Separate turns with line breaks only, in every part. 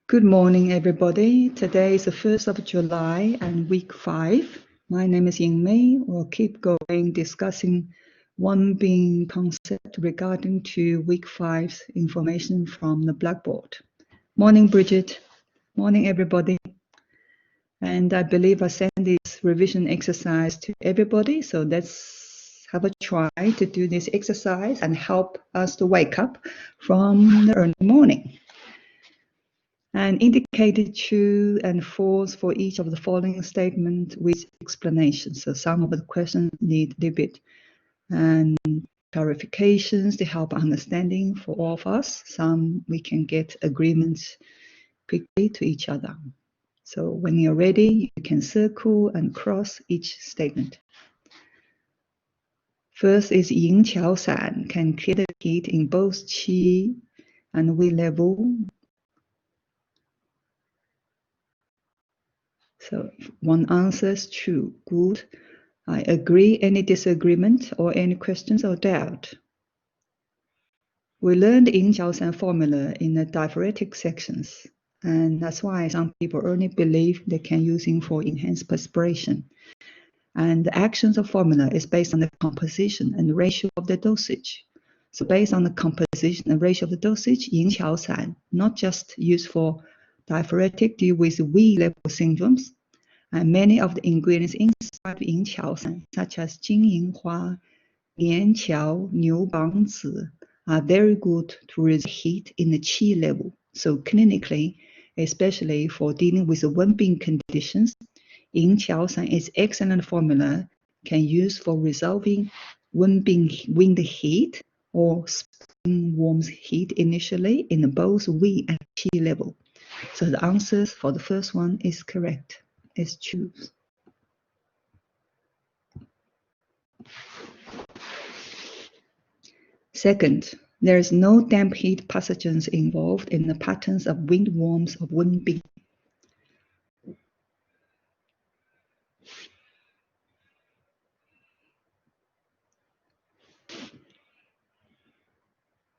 Good morning, everybody. Today is the 1st of July and week 5. My name is Ying Mei. We'll keep going discussing one being concept regarding to week 5's information from the Blackboard. Morning, Bridget. Morning, everybody. And I believe I sent this revision exercise to everybody. So let's have a try to do this exercise and help us to wake up from the early morning. And indicated true and false for each of the following statements with explanation. So some of the questions need a little bit and clarifications to help understanding for all of us. Some we can get agreements quickly to each other. So when you're ready, you can circle and cross each statement. First is Yin Qiao San can clear the heat in both qi and wi level. So one answer is true, good. I agree. Any disagreement or any questions or doubt? We learned Yin Qiao San formula in the diaphoretic sections, and that's why some people only believe they can use it for enhanced perspiration. And the actions of formula is based on the composition and ratio of the dosage. So based on the composition and ratio of the dosage, Yin Qiao San, not just used for diaphoretic, deal with Wi level syndromes, and many of the ingredients inside Yin Qiao San, such as Jing Yin Hua, Lian Qiao, Niu Bang Zi, are very good to reduce heat in the qi level. So clinically, especially for dealing with the Wenbing conditions, Yin Qiao San is excellent formula can use for resolving Wenbing wind heat or spring warm heat initially in both Wi and qi level. So the answers for the first one is correct. Is true. Second, there is no damp heat pathogens involved in the patterns of wind warms of Wenbing.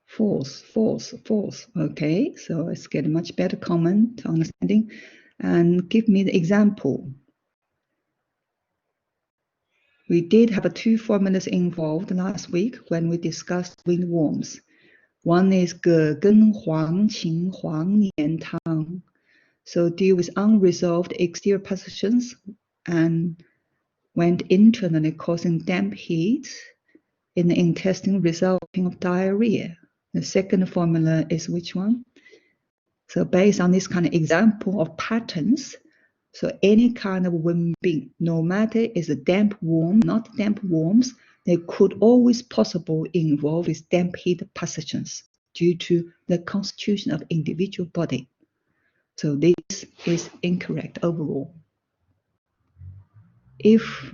False, false, false. Okay, so let's get a much better comment understanding and give me the example. We did have two formulas involved last week when we discussed wind warms. One is Ge Gen Huang Qing Huang Nian Tang. So deal with unresolved exterior pathogens and went internally causing damp heat in the intestine resulting of diarrhea. The second formula is which one? So based on this kind of example of patterns, so any kind of Wenbing, no matter is a damp warm, not damp warms, they could always possible involve with damp heat pathogens due to the constitution of individual body. So this is incorrect overall. If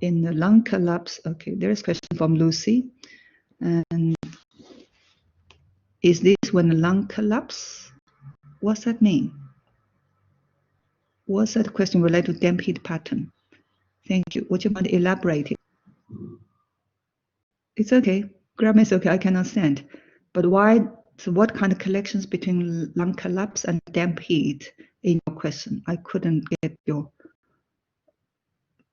in the lung collapse, okay, there is a question from Lucy. And is this when the lung collapse? What's that mean? What's that question related to damp heat pattern? Thank you. Would you mind elaborating? It's okay. Grammar is okay. I can understand. But why? So what kind of connections between lung collapse and damp heat in your question? I couldn't get your...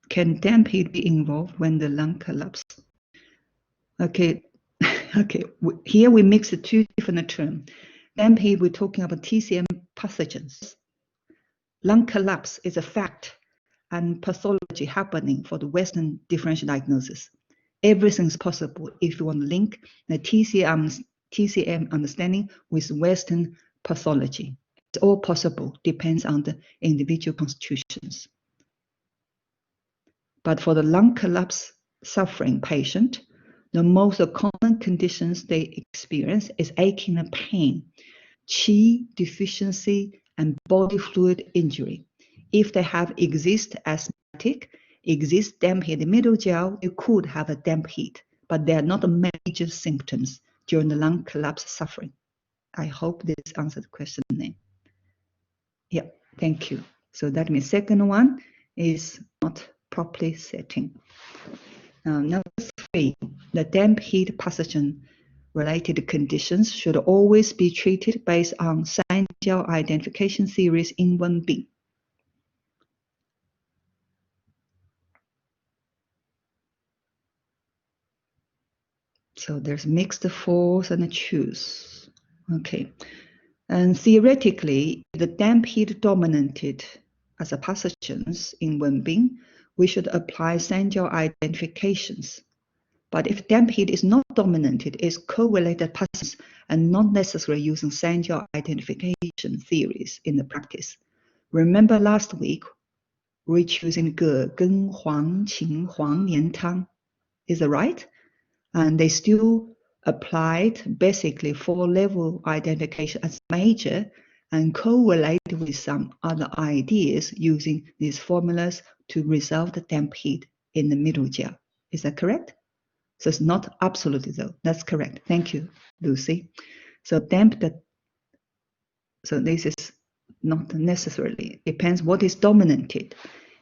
Can damp heat be involved when the lung collapse? Okay. Okay. Here we mix the two different terms. Damp heat, we're talking about TCM pathogens. Lung collapse is a fact and pathology happening for the Western differential diagnosis. Everything is possible if you want to link the TCM understanding with Western pathology. It's all possible, depends on the individual constitutions. But for the lung collapse suffering patient, the most common conditions they experience is aching and pain, qi deficiency, and body fluid injury. If they have asthmatic, exist damp heat in the middle jiao, you could have a damp heat, but they are not major symptoms during the lung collapse suffering. I hope this answered the question then. Yeah, thank you. So that means second one is not properly setting. Number 3, the damp heat pathogen related conditions should always be treated based on Sanjiao identification theories in 1B. So there's mixed false and choose. Okay. And theoretically, if the damp heat dominated as a pathogens in Wenbing, we should apply Sanjiao identifications. But if damp heat is not dominated, it's correlated pathogens and not necessarily using Sanjiao identification theories in the practice. Remember last week, we're choosing 葛根黄芩黄连汤. Is that right? And they still applied basically 4-level identification as major and correlate with some other ideas using these formulas to resolve the damp heat in the middle gel. Is that correct? So it's not absolutely though. That's correct. Thank you, Lucy. So so this is not necessarily. Depends what is dominated.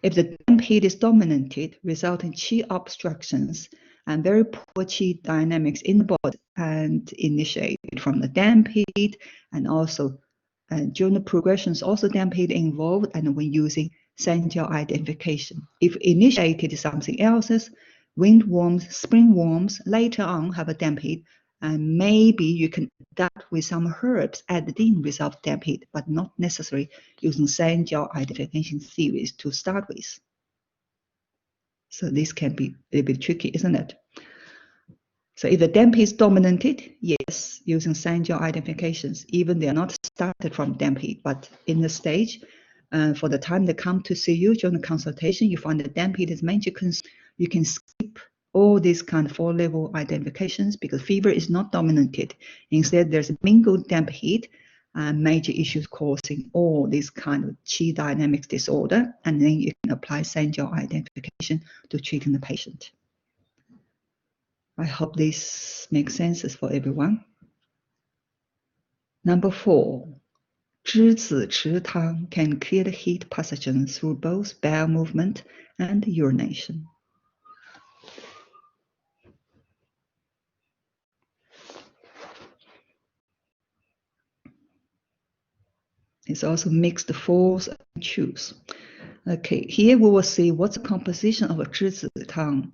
If the damp heat is dominated, resulting qi obstructions and very poor qi dynamics in the body and initiated from the damp heat and also during the progressions also damp heat involved and when using Sanjiao identification. If initiated something else, wind worms, spring worms, later on have a damp heat, and maybe you can adapt with some herbs added in without damp heat, but not necessarily using Sanjiao identification theories to start with. So this can be a little bit tricky, isn't it? So if the damp heat is dominated, yes, using Sanjiao identifications, even they are not started from damp heat, but in the stage, for the time they come to see you during the consultation, you find the damp heat is major concern, you can skip all these kind of 4-level identifications because fever is not dominated. Instead, there's a mingled damp heat and major issues causing all these kind of qi dynamics disorder, and then you can apply Sanjiao identification to treating the patient. I hope this makes sense for everyone. Number 4, 栀子池汤 can clear the heat pathogens through both bowel movement and urination. It's also mixed false and choose. Okay, here we will see what's the composition of a 栀子汤.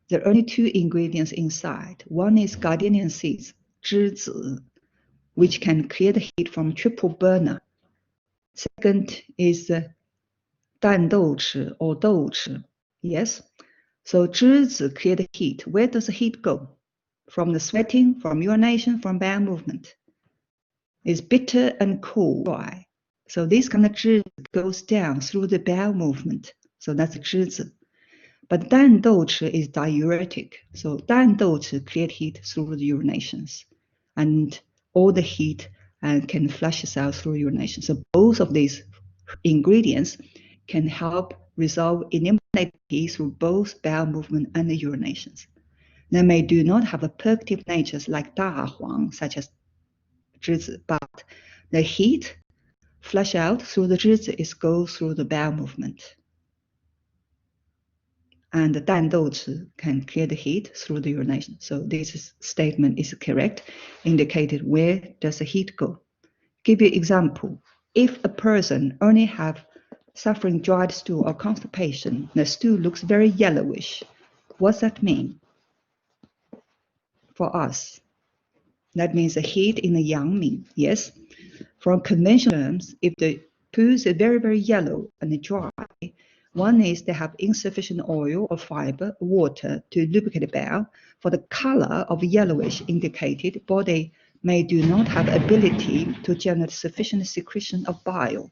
There are only 2 ingredients inside. One is gardenia seeds, 栀子, which can clear the heat from triple burner. Second is 蛋豆豉 or 豆豉. Yes. So 栀子 clear the heat. Where does the heat go? From the sweating, from urination, from bowel movement. It's bitter and cool, dry. So this kind of 栀子 goes down through the bowel movement. So that's 栀子. But 蛋豆豉 is diuretic. So 蛋豆豉 clear heat through the urinations. And all the heat can flush out through urination. So both of these ingredients can help resolve eliminate heat through both bowel movement and the urinations. They may do not have a purgative natures like 大黄, such as 栀子, but the heat flush out through the 栀子is go through the bowel movement. And the 蛋豆豉 can clear the heat through the urination. So this statement is correct, indicated where does the heat go. Give you example. If a person only have suffering dried stool or constipation, the stool looks very yellowish. What's that mean for us? That means the heat in the yang ming. Yes. From conventional terms, if the poo is very, very yellow and dry, one is they have insufficient oil or fiber, water to lubricate the bowel. For the color of yellowish indicated, body may do not have ability to generate sufficient secretion of bile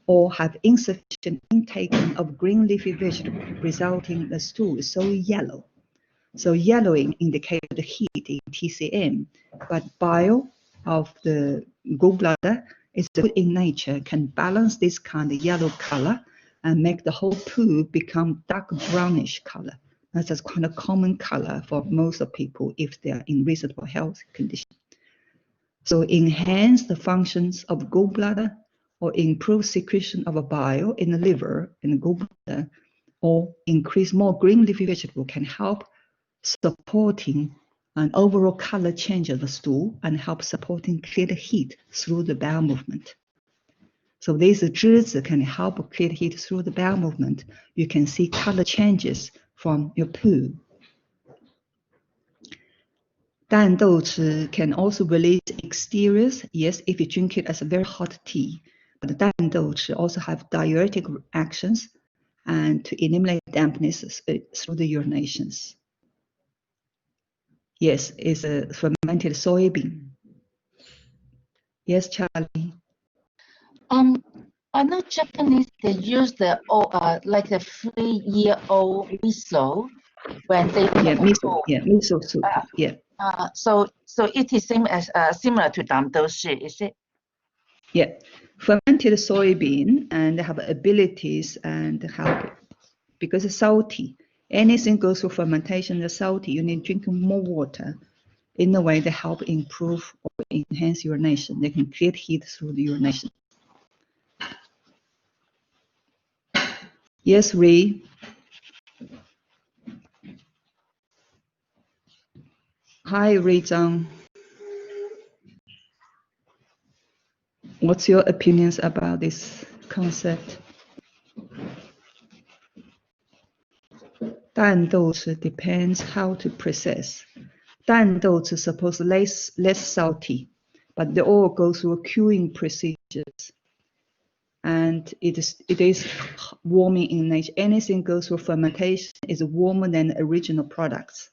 or have insufficient intake of green leafy vegetable, resulting in the stool is so yellow. So yellowing indicates the heat in TCM, but bile of the gallbladder is good in nature, can balance this kind of yellow color and make the whole poo become dark brownish color. That's a kind of common color for most of people if they are in reasonable health condition. So enhance the functions of gallbladder or improve secretion of a bile in the liver and the gallbladder, or increase more green leafy vegetable can help supporting An overall color change of the stool and help supporting clear heat through the bowel movement. So these 栀子 can help clear heat through the bowel movement. You can see color changes from your poo. 淡豆豉 can also release exteriors, yes, if you drink it as a very hot tea. But 淡豆豉 also have diuretic actions and to eliminate dampness through the urinations. Yes, it's a fermented soybean. Yes, Charlie.
I know Japanese, they use the like the 3-year-old miso when they
miso, miso soup,
so it is same as similar to 淡豆豉, is it?
Yeah, fermented soybean and have abilities and help because it's salty. Anything goes through fermentation is salty. You need drinking more water. In a way, they help improve or enhance urination. They can create heat through the urination. Yes, Ray. Hi, Ray Zhang. What's your opinions about this concept? 淡豆豉 depends how to process. 淡豆豉 suppose less salty, but they all go through curing procedures. And it is warming in nature. Anything goes through fermentation is warmer than original products.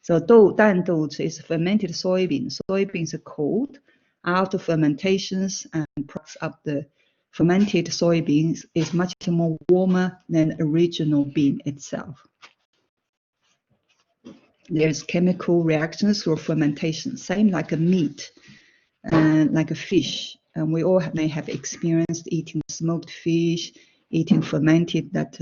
So 淡豆豉 is fermented soybean. Soybeans are cold. After fermentations and products of the fermented soybeans is much more warmer than original bean itself. There's chemical reactions through fermentation, same like a meat and like a fish. And we all may have experienced eating smoked fish, eating fermented, that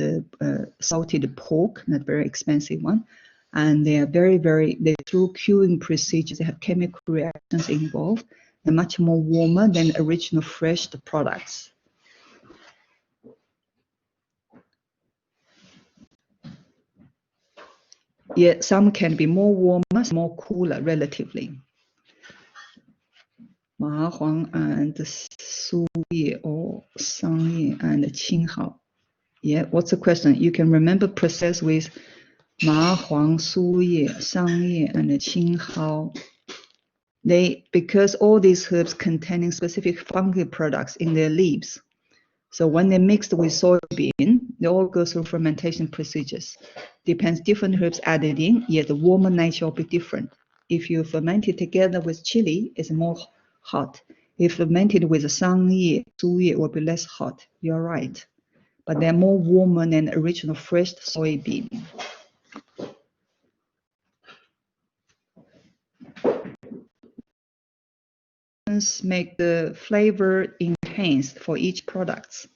salted pork, not very expensive one. And they are they through curing procedures, they have chemical reactions involved. They're much more warmer than original fresh products. Yeah, some can be more warmer, some more cooler relatively. 麻黄 and 苏叶 or 桑叶 and 青蒿. Yeah, what's the question? You can remember process with 麻黄, 苏叶, 桑叶 and 青蒿. Because all these herbs containing specific fungi products in their leaves. So when they're mixed with soybean, they all go through fermentation procedures. Depends different herbs added in, yet the warmer nature will be different. If you ferment it together with chili, it's more hot. If fermented with sangye, suye, it will be less hot. You're right. But they're more warmer than original fresh soybean. Make the flavor enhanced for each product.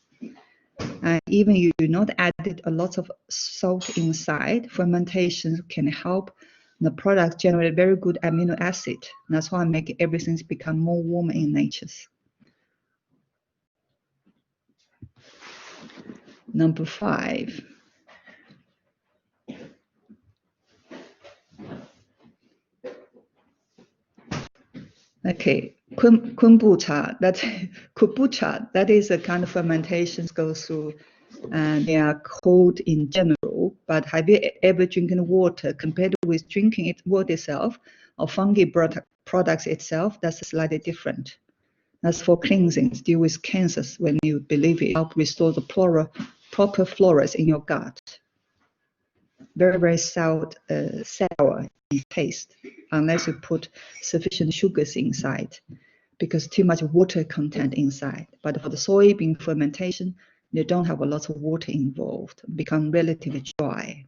And even you do not add a lot of salt inside, fermentation can help the product generate very good amino acid. That's why I make everything become more warm in nature. Number 5. Okay, kombucha, kombucha, that is a kind of fermentations go through, and they are cold in general. But have you ever drinking water compared with drinking it water itself or fungi products itself? That's slightly different. That's for cleansing, deal with cancers when you believe it help restore the proper flora in your gut. Very, very sour in taste, unless you put sufficient sugars inside, because too much water content inside. But for the soybean fermentation, they don't have a lot of water involved, become relatively dry.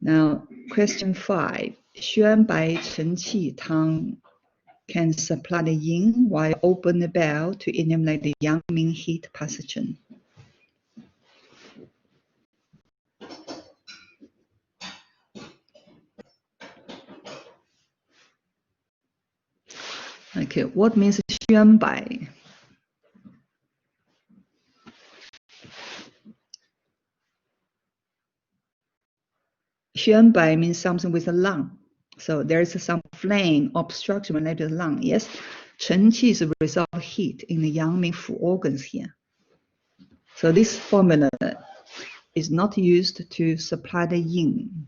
Now, question 5. 宣白承气汤 can supply the yin while open the bowel to eliminate the yang min heat pathogen. Okay, what means 宣白? xuanbai means something with a lung. So there's some flame obstruction related to the lung. Yes, 承气 is a result of heat in the yang ming fu organs here. So this formula is not used to supply the yin.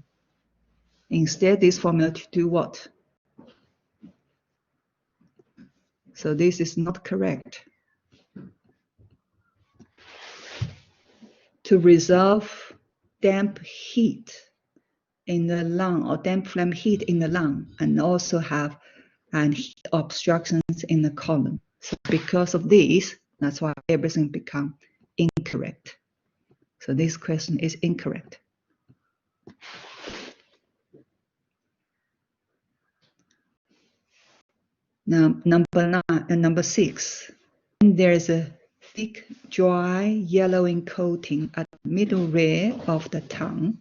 Instead, this formula to do what? So this is not correct. To resolve damp heat in the lung or damp phlegm heat in the lung, and also have heat obstructions in the colon. So because of this, that's why everything become incorrect. So this question is incorrect. Now, number 6. There's a thick, dry, yellowing coating at the middle rear of the tongue.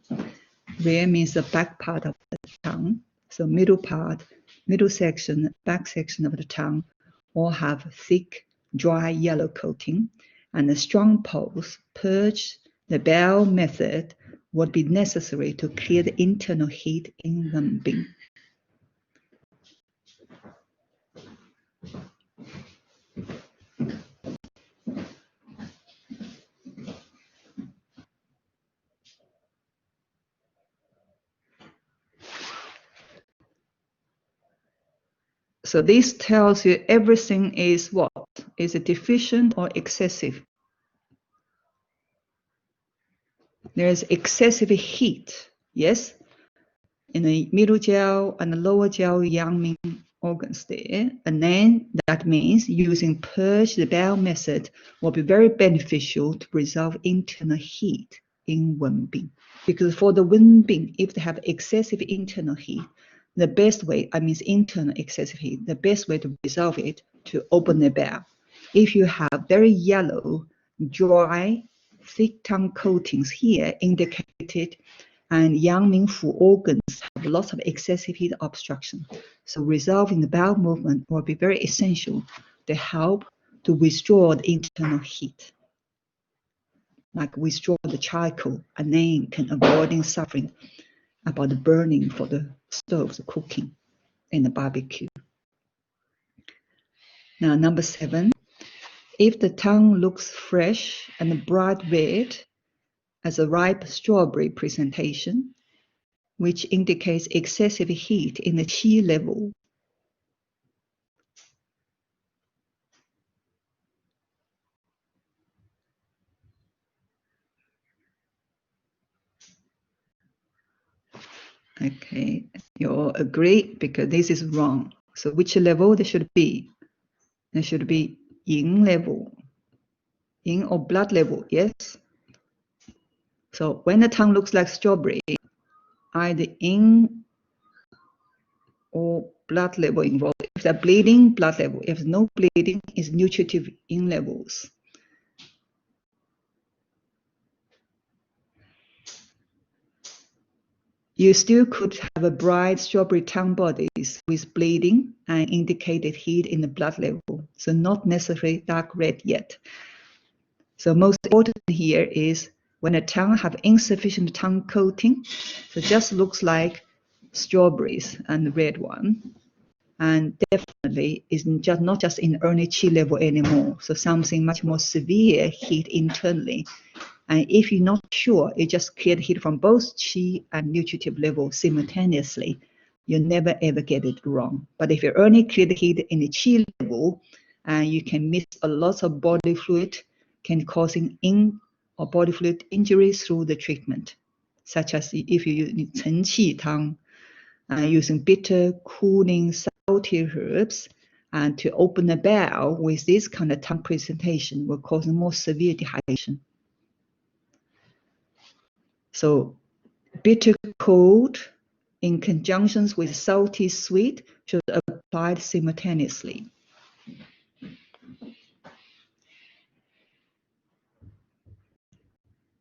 Rear means the back part of the tongue. So middle part, middle section, back section of the tongue all have thick, dry, yellow coating. And a strong purge the bell method would be necessary to clear the internal heat in Wenbing. So this tells you everything is what? Is it deficient or excessive? There's excessive heat, yes, in the middle jiao and the lower jiao yang ming organs there. And then that means using purge the bell method will be very beneficial to resolve internal heat in Wenbing. Because for the Wenbing, if they have excessive internal heat, the best way, I mean internal excessive heat, the best way to resolve it to open the bell. If you have very yellow, dry, thick tongue coatings here indicated, and yang ming fu organs have lots of excessive heat obstruction. So resolving the bowel movement will be very essential to help to withdraw the internal heat, like withdraw the charcoal, and then can avoid suffering about the burning for the stoves, the cooking in the barbecue. Now, number 7, if the tongue looks fresh and bright red as a ripe strawberry presentation, which indicates excessive heat in the qi level. Okay, you all agree because this is wrong. So which level there should be? There should be yin level, yin or blood level, yes? So when the tongue looks like strawberry, either yin or blood level involved. If they're bleeding, blood level. If no bleeding, it's nutritive yin levels. You still could have a bright strawberry tongue bodies with bleeding and indicated heat in the blood level. So not necessarily dark red yet. So most important here is when the tongue have insufficient tongue coating, so just looks like strawberries and the red one. And definitely is just not just in early qi level anymore. So something much more severe heat internally. And if you're not sure, you just clear the heat from both qi and nutritive level simultaneously. You never ever get it wrong. But if you only clear the heat in the qi level, and you can miss a lot of body fluid, can causing in or body fluid injuries through the treatment, such as if you use 承气汤, using bitter, cooling, salty herbs, and to open the bowel with this kind of tongue presentation will cause more severe dehydration. So bitter cold in conjunction with salty sweet should be applied simultaneously.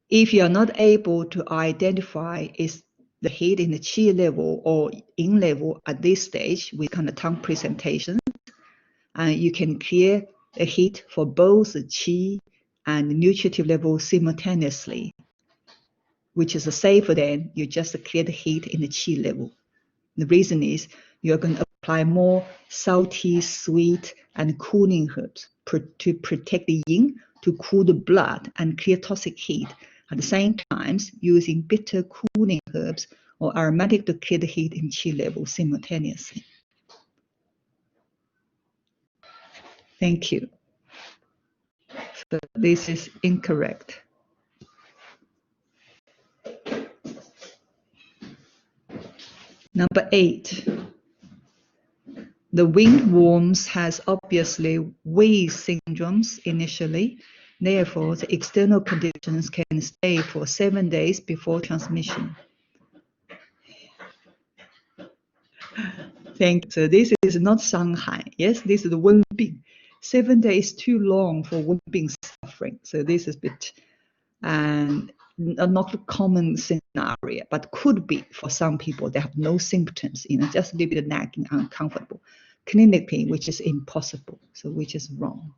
If you are not able to identify is the heat in the qi level or yin level at this stage with kind of tongue presentation, and you can clear the heat for both the qi and the nutritive level simultaneously. which is safer than you just clear the heat in the qi level. The reason is you're going to apply more salty, sweet, and cooling herbs to protect the yin, to cool the blood and clear toxic heat. At the same time, using bitter cooling herbs or aromatic to clear the heat in qi level simultaneously. Thank you. So this is incorrect. Number 8. The windworms has obviously weak syndromes initially. Therefore, the external conditions can stay for 7 days before transmission. Thank you. So this is not Shanghai. Yes, this is the Wenbing. 7 days too long for Wenbing suffering. So this is a bit not a common scenario, but could be for some people. They have no symptoms, just a little bit nagging, uncomfortable. Clinically, which is impossible. So which is wrong.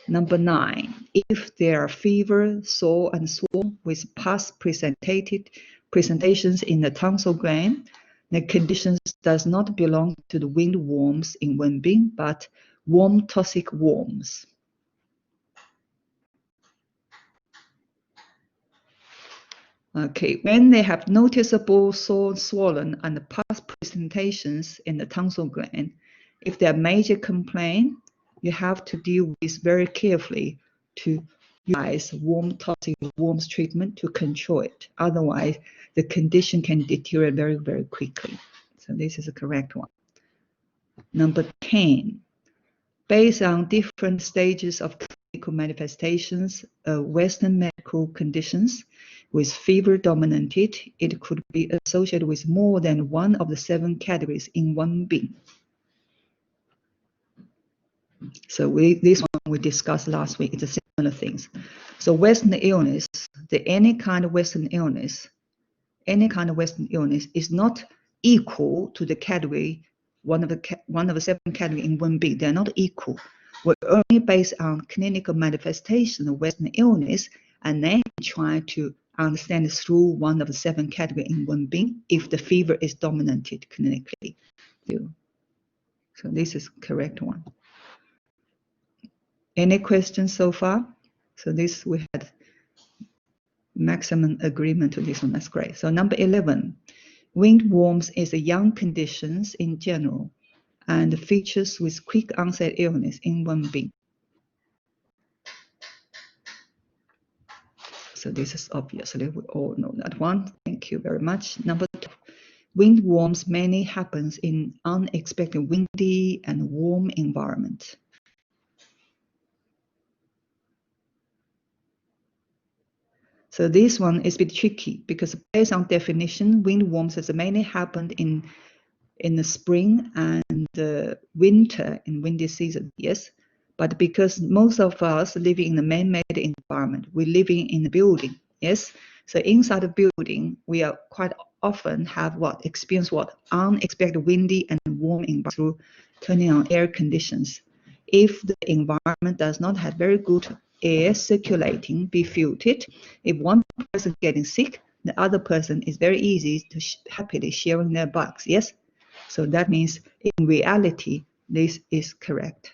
Number 9, if there are fever, sore, and swollen with past presentations in the tonsil gland, the conditions does not belong to the windworms in Wenbing, but warm toxic worms. Okay, when they have noticeable sore, swollen, and past presentations in the tonsil gland, if they are major complaint, you have to deal with very carefully to utilize warm toxic worms treatment to control it. Otherwise, the condition can deteriorate very, very quickly. So this is the correct one. Number 10, based on different stages of clinical manifestations of Western medical conditions with fever dominated, it could be associated with more than one of the 7 categories in Wenbing. So this one we discussed last week. It's a similar things. So Western illness, any kind of Western illness is not equal to the category, one of the 7 categories in Wenbing. They're not equal. We're only based on clinical manifestation of Western illness, and then try to understand through one of the 7 categories in Wenbing if the fever is dominated clinically. So this is correct one. Any questions so far? So this we had maximum agreement to this one. That's great. So number 11, windworms is a young conditions in general and features with quick onset illness in Wenbing. So this is obviously we all know that one. Thank you very much. Number 2, windworms mainly happens in unexpected windy and warm environment. So this one is a bit tricky because based on definition, windworms has mainly happened in the spring and winter in windy season, yes. But because most of us living in a man-made environment, we're living in a building, yes. So inside the building, we are quite often have experience unexpected windy and warm environment through turning on air conditions. If the environment does not have very good air circulating, be filtered, if one person getting sick, the other person is very easy to happily sharing their bugs, yes. So that means in reality, this is correct.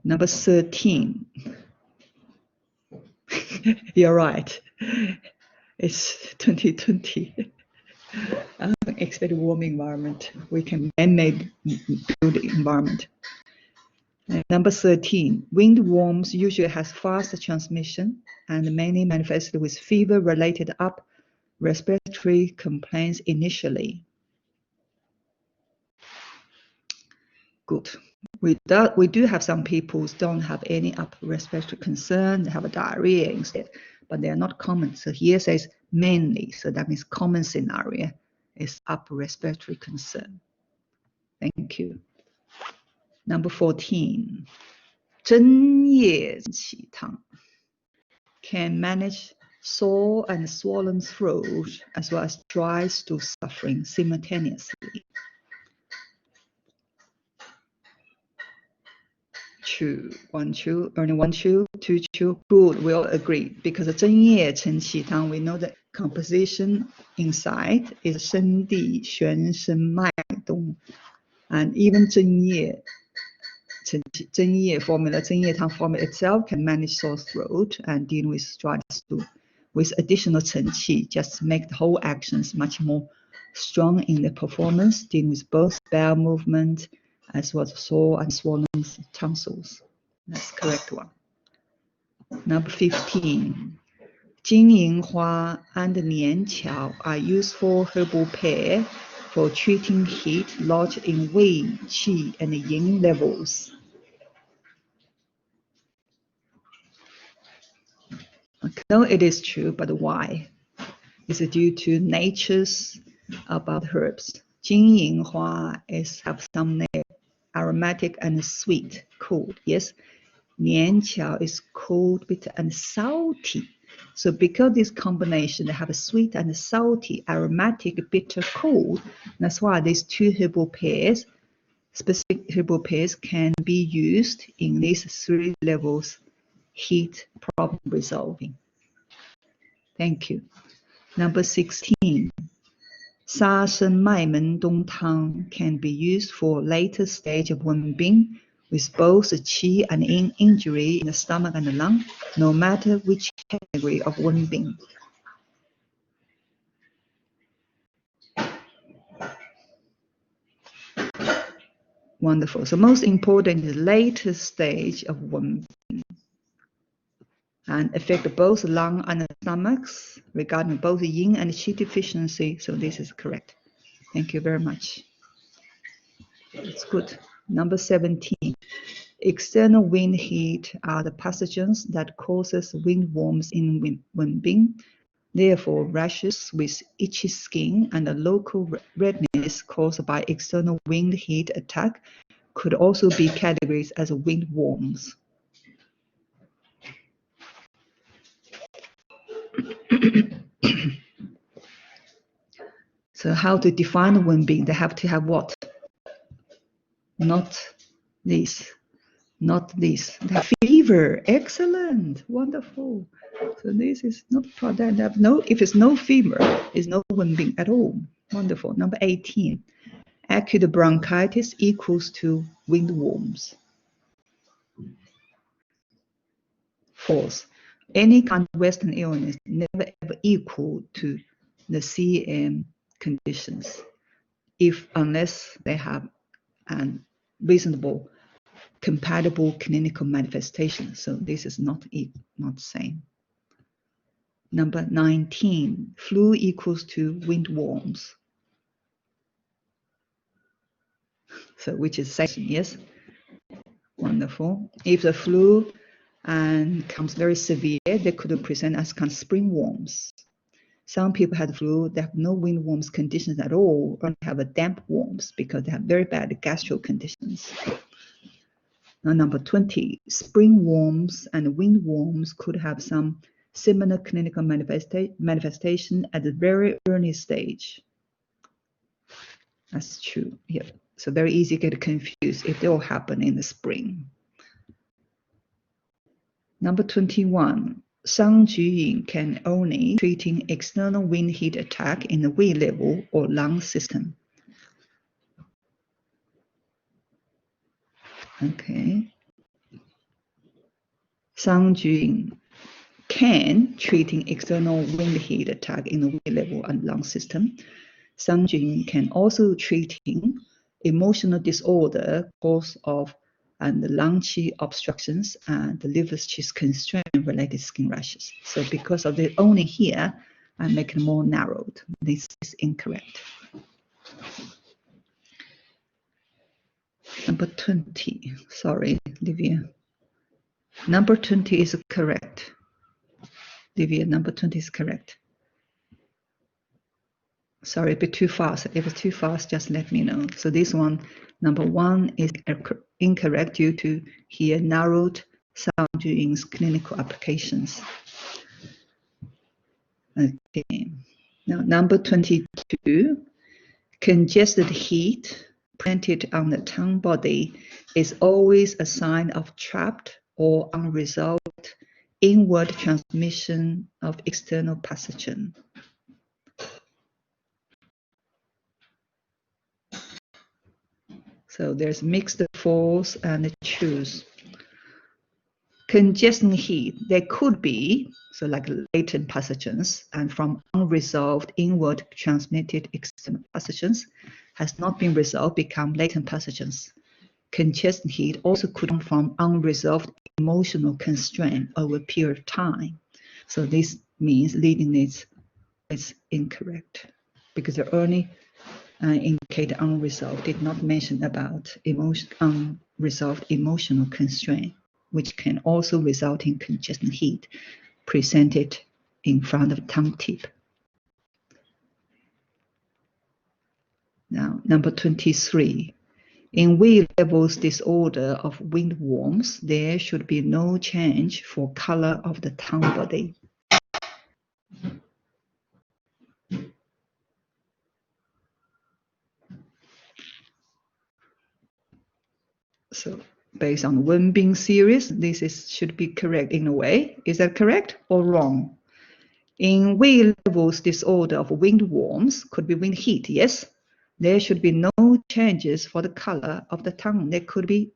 Number 13. You're right. It's 2020. Unexpected warm environment. We can man-made build environment. Number 13. Windworms usually has fast transmission and mainly manifested with fever-related upper respiratory complaints initially. Good. We do have some people who don't have any upper respiratory concern. They have a diarrhea instead, but they are not common. So here says mainly. So that means common scenario is upper respiratory concern. Thank you. Number 14. 针叶起汤 can manage sore and swollen throat as well as dry stool suffering simultaneously. Chu, 1 Chu, only 1 Chu, 2 Chu. Good, we all agree. Because 针叶陈气汤, we know the composition inside is 生地、玄参、麦冬, and even 针叶formula, 针叶汤 formula itself can manage sore throat and deal with dry stool. With additional 陈气, just make the whole actions much more strong in the performance, dealing with both bowel movement as well as sore and swollen tonsils. That's the correct one. Number 15. 金银花 and 年草 are useful herbal pair for treating heat lodged in Wei, Qi, and Yin levels. No, it is true, but why? It's due to nature's about herbs. 金银花 have some aromatic and sweet, cold. Yes, 年草 is cold, bitter, and salty. So because this combination, they have a sweet and salty, aromatic, bitter, cold. That's why these two herbal pairs, specific herbal pairs, can be used in these 3 levels heat problem resolving. Thank you. Number 16. 沙参麦门冬汤 can be used for later stage of Wenbing with both qi and yin injury in the stomach and the lung, no matter which category of Wenbing. Wonderful. So most important is the later stage of Wenbing and affect both lung and stomachs regarding both yin and qi deficiency. So this is correct. Thank you very much. That's good. Number 17. External wind heat are the pathogens that causes windworms in Wenbing. Therefore, rashes with itchy skin and a local redness caused by external wind heat attack could also be categorized as windworms. So how to define Wenbing? They have to have what? Not this. Not this. They have fever. Excellent. Wonderful. So this is not product. No, if it's no fever, it's no Wenbing at all. Wonderful. Number 18. Acute bronchitis equals to windworms. False. Any kind of Western illness never ever equal to the CM conditions, unless they have a reasonable, compatible clinical manifestation. So this is not same. Number 19. Flu equals to windworms. So which is second, yes? Wonderful. If the flu comes very severe, they could present as kind of spring worms. Some people had flu, they have no windworms conditions at all, or have a damp worms because they have very bad gastro conditions. Now, number 20, spring worms and windworms could have some similar clinical manifestation at the very early stage. That's true. Yeah. So very easy to get confused if they all happen in the spring. Number 21. Sangjuying can only treating external wind heat attack in the Wei level or lung system. Okay. Sangjuying can treating external wind heat attack in the Wei level and lung system. Sangjuying can also treating emotional disorder cause of and the lung qi obstructions and the liver qi constraint related skin rashes. So because of the only here, I make it more narrowed. This is incorrect. Number 20. Sorry, Livia. Number 20 is correct. Livia, number 20 is correct. Sorry, a bit too fast. If it's too fast, just let me know. So this one, number 1 is incorrect due to here narrowed Sangjuying's clinical applications. Okay. Now number 22, congested heat presented on the tongue body is always a sign of trapped or unresolved inward transmission of external pathogen. So there's mixed false and truth. Congestion heat, there could be, so like latent pathogens, and from unresolved inward transmitted external pathogens has not been resolved, become latent pathogens. Congestion heat also could come from unresolved emotional constraint over a period of time. So this means leading is incorrect because the only indicator unresolved did not mention about unresolved emotional constraint, which can also result in congestion heat presented in front of tongue tip. Now, number 23. In V levels disorder of windworms, there should be no change for color of the tongue body. So based on Wenbing series, this should be correct in a way. Is that correct or wrong? In V levels disorder of windworms, could be wind heat, yes. There should be no changes for the color of the tongue. There could be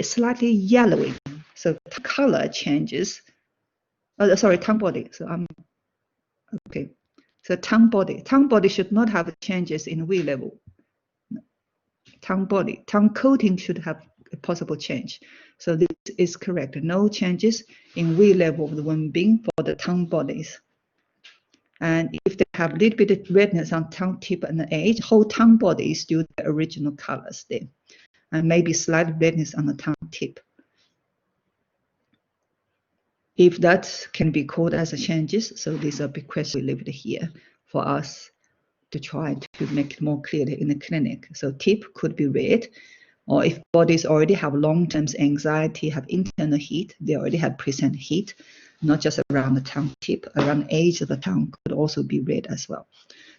slightly yellowing. So color changes. Sorry, tongue body. So okay. So tongue body should not have changes in V level. Tongue coating should have a possible change. So this is correct. No changes in V level of the Wenbing for the tongue bodies. And if they have a little bit of redness on tongue tip and the edge, whole tongue body is still the original colors there. And maybe slight redness on the tongue tip. If that can be called as a changes, so these are big questions we leave it here for us to try to make it more clear in the clinic. So tip could be red, or if bodies already have long-term anxiety, have internal heat, they already have present heat, not just around the tongue tip, around the edge of the tongue could also be red as well.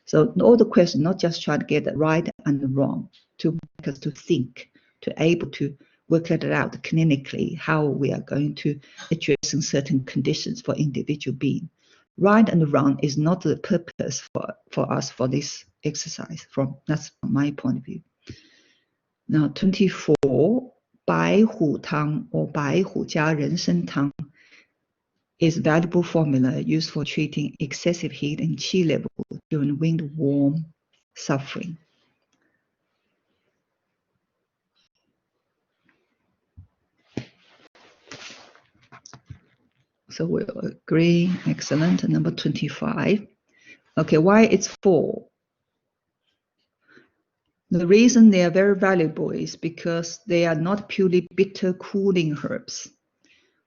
So all the questions, not just try to get it right and the wrong, to make us to think, to able to work it out clinically, how we are going to address certain conditions for individual being. Right and wrong is not the purpose for us for this exercise. That's from my point of view. Now 24, 白虎汤 or 白虎加人参汤 is valuable formula used for treating excessive heat and qi level during windworm suffering. So we agree. Excellent. Number 25. Okay, why it's 4? The reason they are very valuable is because they are not purely bitter cooling herbs.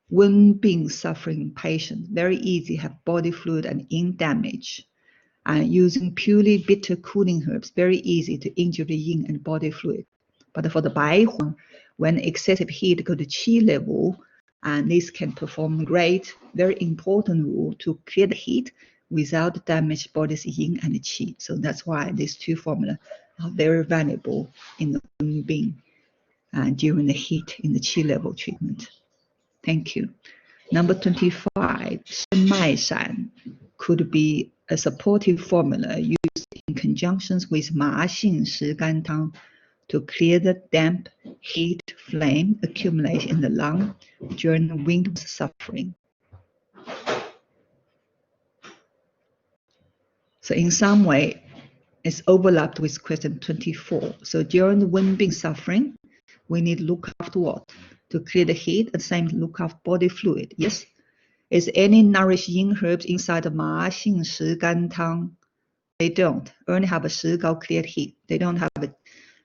Wenbing suffering patients very easy have body fluid and yin damage. And using purely bitter cooling herbs, very easy to injure the yin and body fluid. But for the Baihuang, when excessive heat go to qi level, and this can perform great, very important role to clear the heat without damage body's yin and qi. So that's why these two formulas are very valuable in the Wenbing during the heat in the qi level treatment. Thank you. Number 25, 生脉散 could be a supportive formula used in conjunction with 麻杏石甘汤 to clear the damp heat flame accumulated in the lung during wind suffering. So in some way, it's overlapped with question 24. So during the Wenbing suffering, we need to look after what? To clear the heat and same look after body fluid. Yes. Is any nourished yin herbs inside the 麻杏石甘汤? They don't. Only have a 石膏 cleared heat. They don't have a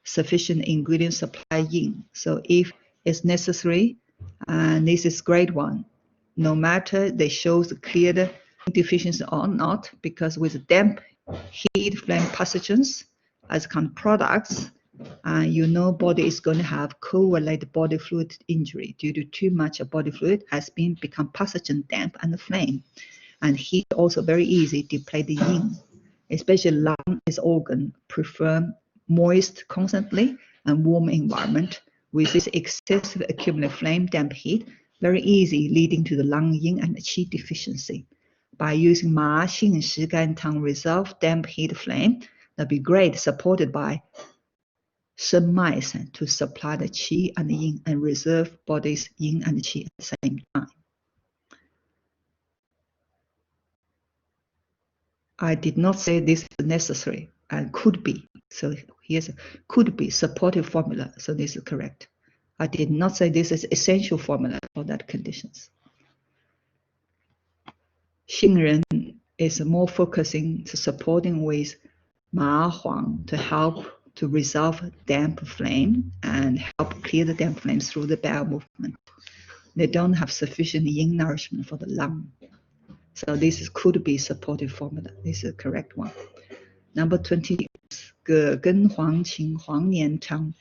sufficient ingredient supply yin. So if it's necessary, and this is grade 1, no matter they show the cleared deficiency or not, because with damp heat flame pathogens as kind of products, you know body is going to have correlated body fluid injury due to too much body fluid has become pathogen damp and flame. And heat also very easy to deplete the yin, especially lung as organ prefer moist constantly and warm environment with this excessive accumulated flame damp heat, very easy leading to the lung yin and qi deficiency. By using Ma Xin Shi Gan Tang resolve damp heat flame, that'd be great, supported by Shen Mai San to supply the qi and the yin and reserve body's yin and qi at the same time. I did not say this is necessary and could be. So here's a could be supportive formula. So this is correct. I did not say this is essential formula for that conditions. Xingren is more focusing to supporting with Ma Huang to help to resolve damp flame and help clear the damp flames through the bowel movement. They don't have sufficient yin nourishment for the lung. So this could be supportive formula. This is the correct one. Number 20, Ge Gen Huang Qing Huang Nian Tang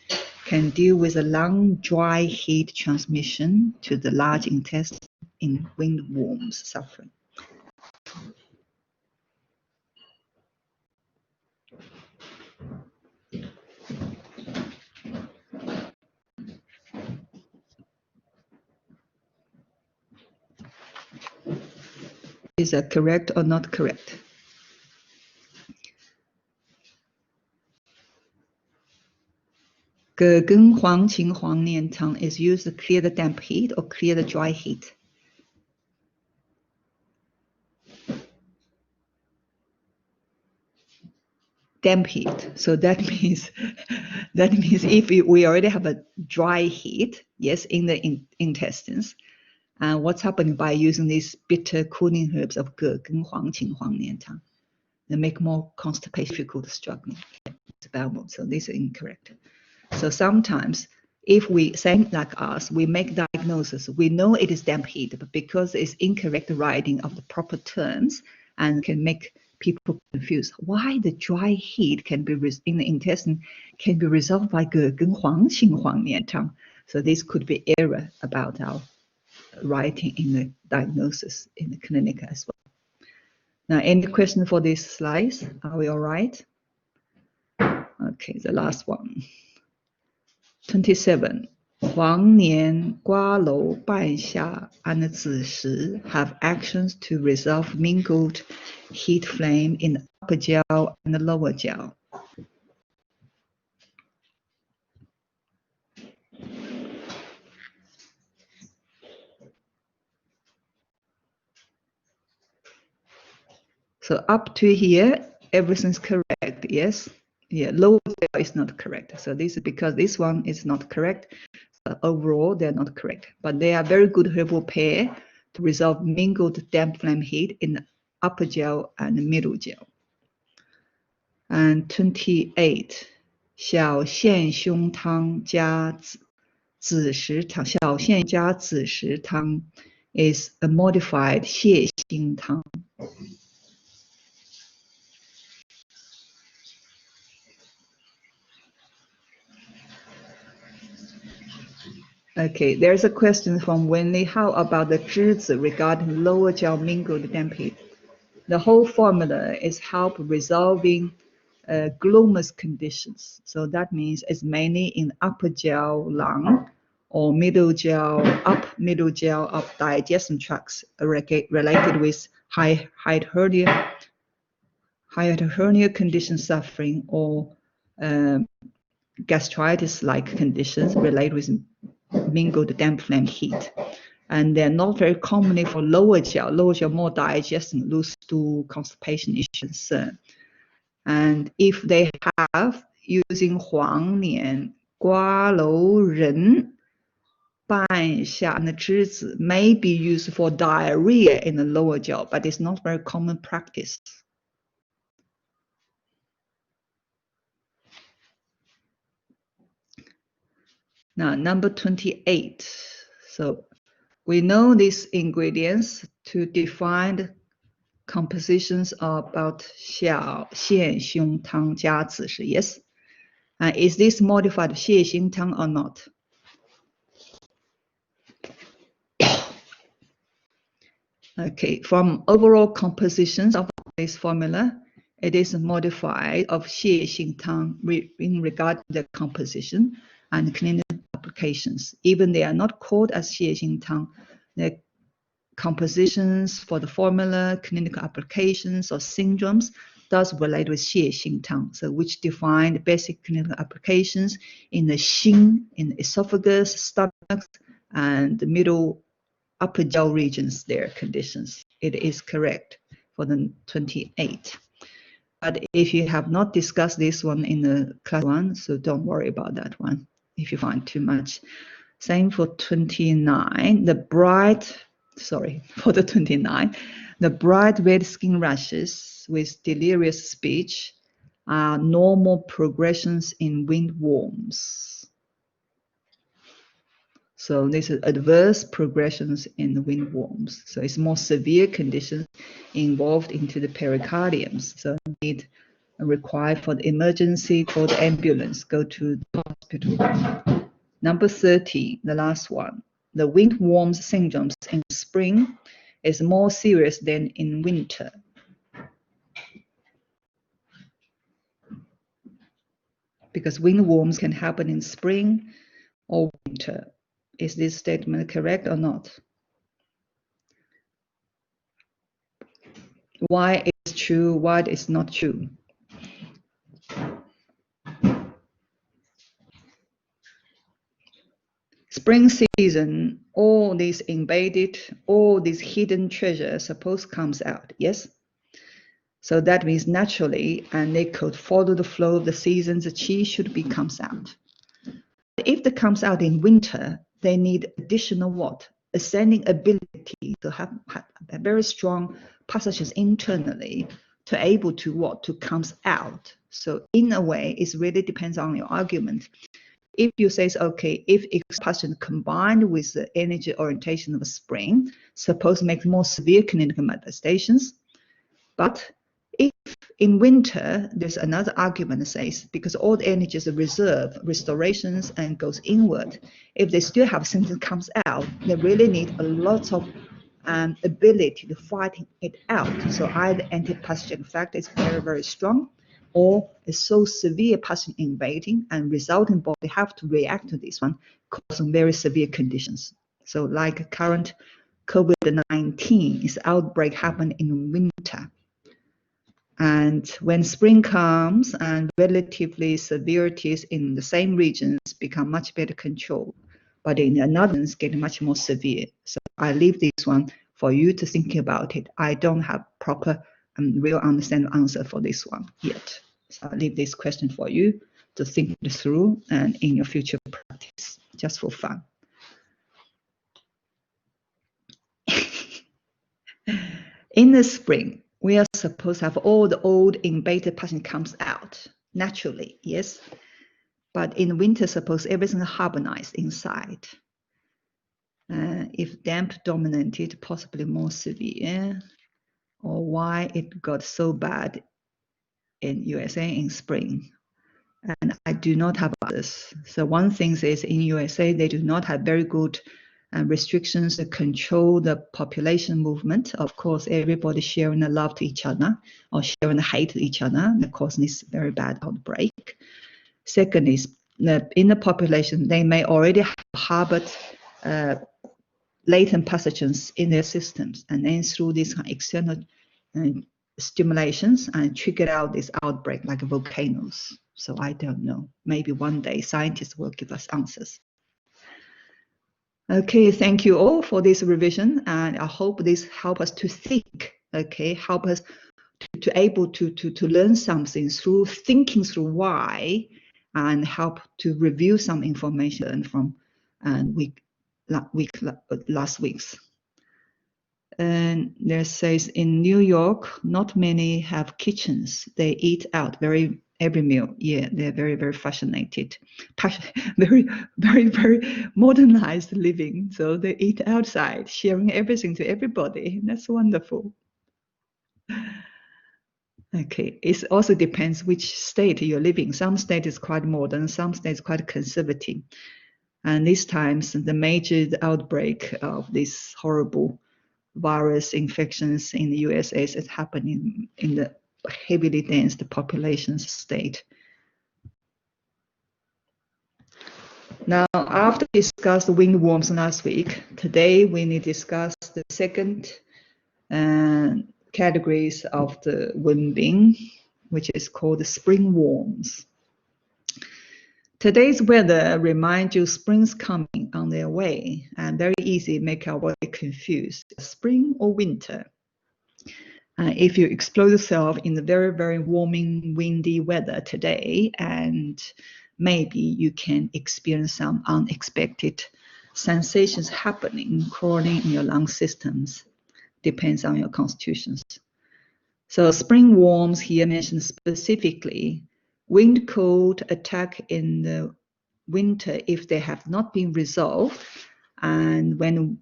can deal with the lung dry heat transmission to the large intestine in windworms suffering. Is that correct or not correct? Ge Gen Huang Qing Huang Nian Tang is used to clear the damp heat or clear the dry heat. Damp heat. So that means if we already have a dry heat, yes, in the intestines, and what's happening by using these bitter cooling herbs of Ge Gen Huang Qing Huang Nian Tang, they make more constipation, difficult struggling. So this is incorrect. So sometimes if we, same like us, we make diagnosis, we know it is damp heat, but because it's incorrect writing of the proper terms and can make people confused. Why the dry heat can be in the intestine can be resolved by Ge Gen Huang Qing Huang Nian Tang. So this could be error about our writing in the diagnosis in the clinic as well. Now, any question for these slides? Are we all right? Okay, the last one. 27. Huang Nian, Gua Lou, Ban Xia, and Zi Shi have actions to resolve mingled heat flame in the upper jiao and the lower jiao. So up to here, everything's correct, yes? Yeah, lower jiao is not correct. So this is because this one is not correct. Overall, they're not correct, but they are very good herbal pair to resolve mingled damp flame heat in the upper jiao and the middle jiao. And 28, 小线胸汤加紫石汤，小线加紫石汤 is a modified 泻心汤. Okay, there's a question from Wenli. How about the 栀子 regarding lower jiao mingled damp heat? The whole formula is help resolving glomus conditions. So that means it's mainly in upper jiao lung or middle jiao, middle jiao of digestion tracts related with hiatal hernia condition suffering or gastritis-like conditions related with mingled damp flame heat. And they're not very commonly for lower jiao more digestion, loose stool, constipation issues. And if they have using Huang Nian, Gua Lou Ren, Ban Xia, and Zhi Zi may be used for diarrhea in the lower jiao, but it's not very common practice. Now, number 28. So we know these ingredients to define compositions about 小线胸汤加紫石. Yes. Is this modified 泻心汤 or not? Okay, from overall compositions of this formula, it is modified of 血性汤 in regard to the composition and clinical applications. Even they are not called as 血性汤, the compositions for the formula, clinical applications or syndromes does relate with 血性汤, so which define the basic clinical applications in the 心, in the esophagus, stomach, and the middle upper jaw regions, their conditions. It is correct for the 28. But if you have not discussed this one in the class 1, so don't worry about that one if you find too much. Same for 29, for the 29, the bright red skin rashes with delirious speech are normal progressions in windworms. So this is adverse progressions in the windworms. So it's more severe conditions involved into the pericardiums. So need required for the emergency, call the ambulance, go to the hospital. Number 30, the last one. The windworms syndromes in spring is more serious than in winter. Because windworms can happen in spring or winter. Is this statement correct or not? Why is true, why is not true? Spring season, all these invaded, all these hidden treasures suppose comes out, yes? So that means naturally, and they could follow the flow of the seasons, the chi should be comes out. If it comes out in winter, they need additional what? Ascending ability to have a very strong passages internally to able to what? To comes out. So in a way, it really depends on your argument. If you say, okay, if expansion combined with the energy orientation of a spring, suppose makes more severe clinical manifestations. But if in winter, there's another argument that says, because all the energies are reserved, restorations, and goes inward, if they still have symptoms comes out, they really need a lot of ability to fight it out. So either anti-pathogenic factor is very, very strong, or is so severe pathogen invading and resulting body have to react to this one, causing very severe conditions. So like current COVID-19 is outbreak happen in winter. And when spring comes and relatively severities in the same regions become much better controlled, but in another ones get much more severe. So I leave this one for you to think about it. I don't have proper real understanding answer for this one yet. So I'll leave this question for you to think through and in your future practice, just for fun. In the spring, we are supposed to have all the old invaded pathogen comes out naturally, yes? But in winter, suppose everything harmonized inside. If damp dominated, possibly more severe, or why it got so bad in USA in spring. And I do not have others. So one thing is in USA, they do not have very good restrictions to control the population movement. Of course, everybody sharing the love to each other or sharing the hate to each other, that causing this very bad outbreak. Second is in the population, they may already have harbored latent pathogens in their systems, and then through these external stimulations and triggered out this outbreak like volcanoes. So I don't know. Maybe one day scientists will give us answers. Okay, thank you all for this revision, and I hope this help us to think. Okay, help us to able to learn something through thinking through why, and help to review some information from last week's. And there says in New York, not many have kitchens. They eat out every meal. Yeah, they're very, very fascinated, very, very, very modernized living. So they eat outside, sharing everything to everybody. That's wonderful. Okay, it also depends which state you're living. Some state is quite modern, some states quite conservative. And these times, the major outbreak of this horrible virus infections in the USA is happening in the heavily dense population state. Now, after we discussed the wingworms last week, today we need to discuss the second categories of the windbing, which is called the spring worms. Today's weather reminds you spring's coming on their way, and very easy make our body confused, spring or winter. If you explore yourself in the very, very warming, windy weather today, and maybe you can experience some unexpected sensations happening, crawling in your lung systems. Depends on your constitutions. So spring worms here mentioned specifically wind cold attack in the winter if they have not been resolved, and when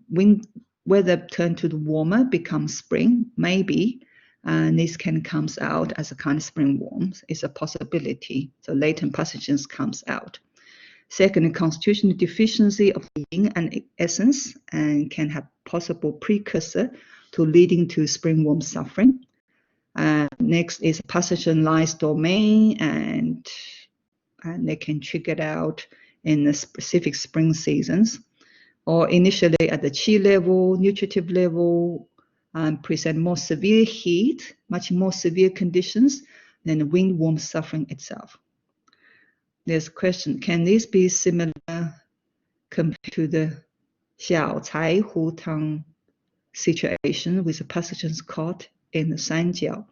weather turn to the warmer becomes spring, maybe, and this can comes out as a kind of spring worms. It's a possibility. So latent pathogens comes out. Second, constitutional deficiency of yin and essence and can have possible precursor to leading to spring worm suffering. Next is pathogen lies domain, and they can trigger it out in the specific spring seasons, or initially at the chi level, nutritive level, present more severe heat, much more severe conditions than the wingworm suffering itself. There's a question, can this be similar compared to the xiao cai hu tang situation with the pathogens caught in the sanjiao?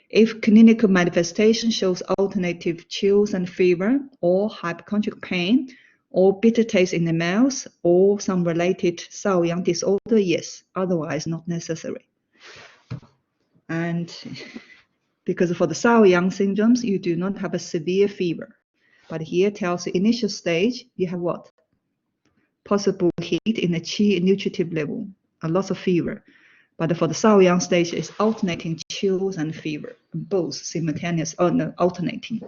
If clinical manifestation shows alternative chills and fever, or hypochondriac pain, or bitter taste in the mouth, or some related Shaoyang disorder, yes, otherwise not necessary. And because for the Shaoyang syndromes, you do not have a severe fever. But here tells the initial stage, you have what? Possible heat in the qi nutritive level, a lot of fever. But for the Shaoyang stage, it's alternating chills and fever, both simultaneous, alternating.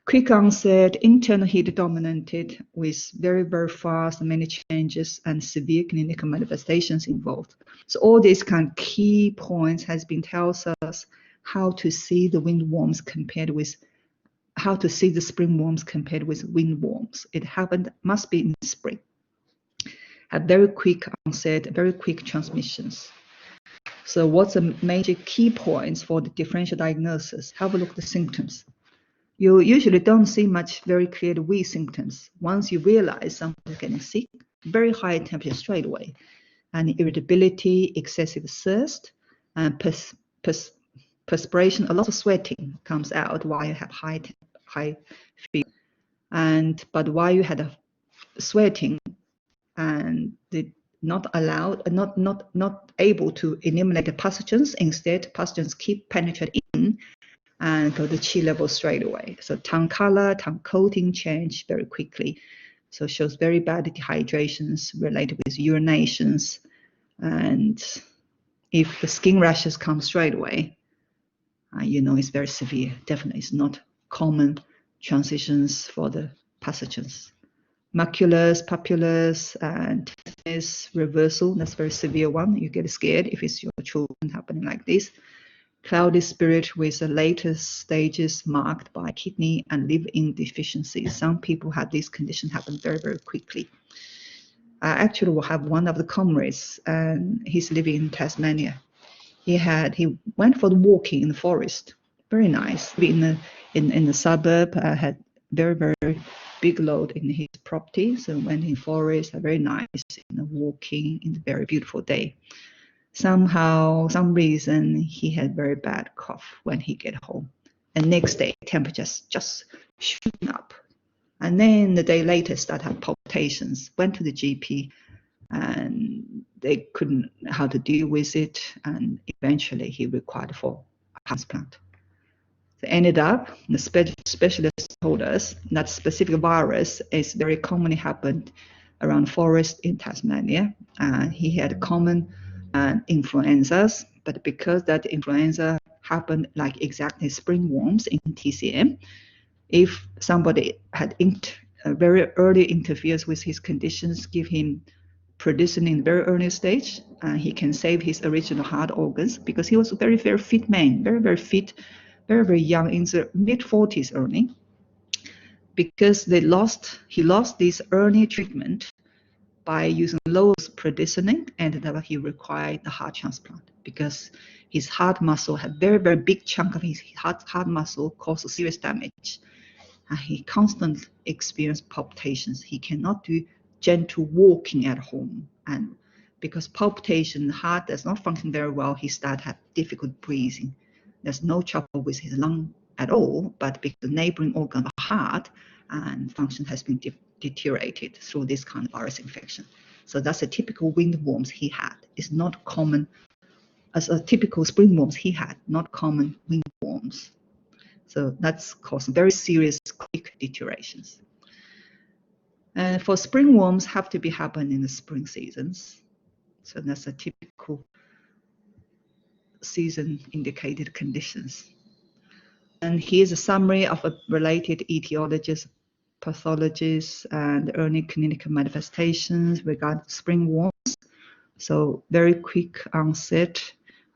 Quick onset, internal heat dominated with very, very fast, many changes and severe clinical manifestations involved. So all these kind of key points has been tells us how to see the windworms compared with, how to see the spring worms compared with windworms. It happened, must be in spring. Have very quick onset, very quick transmissions. So what's the major key points for the differential diagnosis? Have a look at the symptoms. You usually don't see much very clear weak symptoms. Once you realize someone is getting sick, very high temperature straight away, and irritability, excessive thirst, and perspiration, a lot of sweating comes out while you have high fever. But while you had a sweating, and they not allowed, not able to eliminate the pathogens. Instead, pathogens keep penetrating in and go to chi level straight away. So tongue color, tongue coating change very quickly. So shows very bad dehydrations related with urinations. And if the skin rashes come straight away, you know it's very severe. Definitely, it's not common transitions for the pathogens. Maculus, papulus, and tetanus reversal. That's a very severe one. You get scared if it's your children happening like this. Cloudy spirit with the later stages marked by kidney and liver deficiencies. Some people had this condition happen very, very quickly. I actually will have one of the comrades, and he's living in Tasmania. He went for the walking in the forest. Very nice. In the suburb, had very, very big load in his property. So went in forest, very nice, walking in a very beautiful day. Somehow, some reason, he had very bad cough when he get home. And next day, temperature just shooting up. And then the day later, started have palpitations. Went to the GP, and they couldn't how to deal with it. And eventually, he required for a transplant. So ended up, the specialist told us that specific virus is very commonly happened around forest in Tasmania. He had common influenzas, but because that influenza happened like exactly spring worms in TCM, if somebody had very early interferes with his conditions, give him predisone in very early stage, and he can save his original heart organs because he was a very, very fit man, very, very fit, very, very young, in the mid-40s only. Because he lost this early treatment by using low predisone, and that he required the heart transplant because his heart muscle had very, very big chunk of his heart muscle caused serious damage. And he constantly experienced palpitations. He cannot do gentle walking at home. And because palpitation, the heart does not function very well, he started to have difficult breathing. There's no trouble with his lung at all, but because the neighboring organ of the heart and function has been deteriorated through this kind of virus infection. So that's a typical windworms he had. It's not common as a typical springworms he had, not common windworms. So that's caused very serious quick deteriorations. And for springworms have to be happen in the spring seasons. So that's a typical season indicated conditions. And here's a summary of a related etiologies, pathologies, and early clinical manifestations regarding springworms. So very quick onset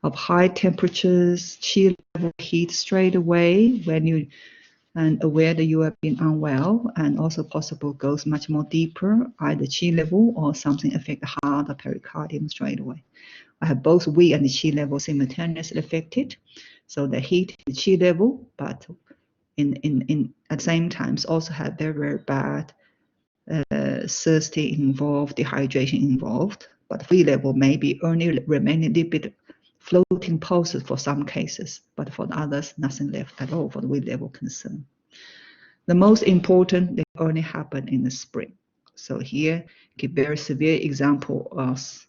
of high temperatures, chill level heat straight away when you and aware that you have been unwell, and also possible goes much more deeper, either chi level or something affect the heart or pericardium straight away. I have both Wi and the chi level simultaneously affected, so the heat, the chi level, but in at the same time also have very, very bad thirsty involved, dehydration involved, but Wi level maybe only remaining a little bit floating pulses for some cases, but for the others, nothing left at all for the Wi level concern. The most important, they only happen in the spring. So here, give very severe example of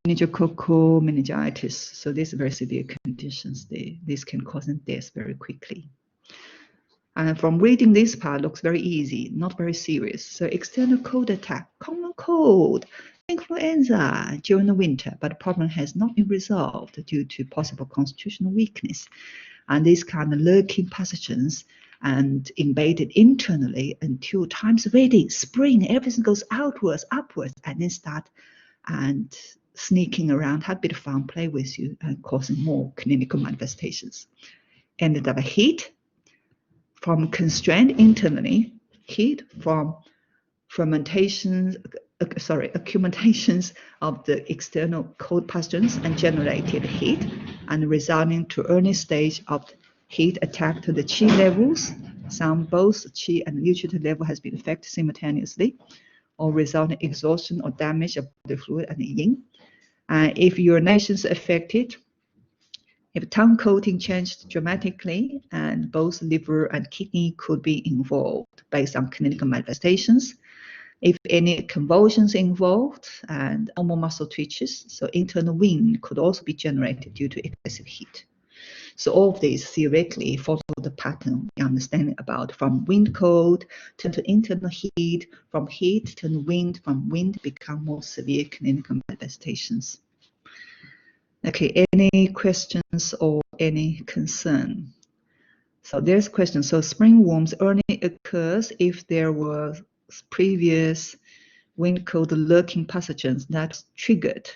meningococcal meningitis. So these are very severe conditions. This can cause death very quickly. And from reading this part, looks very easy, not very serious. So external cold attack, common cold, influenza during the winter, but the problem has not been resolved due to possible constitutional weakness. And these kind of lurking pathogens and embedded internally until time's ready, spring, everything goes outwards, upwards, and then start and sneaking around, have a bit of fun, play with you, and causing more clinical manifestations. Ended up a heat from constraint internally, heat from accumulations of the external cold pathogens and generated heat, and resulting to early stage of heat attack to the chi levels. Some both chi and nutrient level has been affected simultaneously, or resulting exhaustion or damage of the fluid and the yin. If urination is affected, if tongue coating changed dramatically, and both liver and kidney could be involved based on clinical manifestations. If any convulsions involved and normal muscle twitches, so internal wind could also be generated due to excessive heat. So all of these theoretically follow the pattern we understand about from wind cold turn to internal heat, from heat to wind, from wind become more severe clinical manifestations. Okay, any questions or any concern? So there's a question. So springworms only occurs if there were previous wind cold lurking pathogens that's triggered.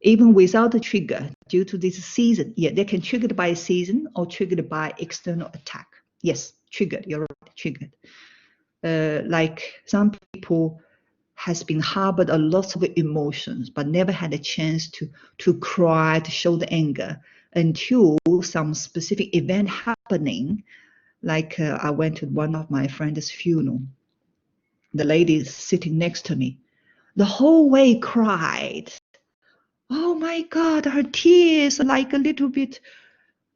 Even without the trigger, due to this season, yeah, they can triggered by season or triggered by external attack. Yes, triggered, you're right, triggered. Like some people has been harbored a lot of emotions, but never had a chance to cry, to show the anger until some specific event happening. Like I went to one of my friend's funeral. The lady sitting next to me, the whole way cried. Oh my God, her tears like a little bit,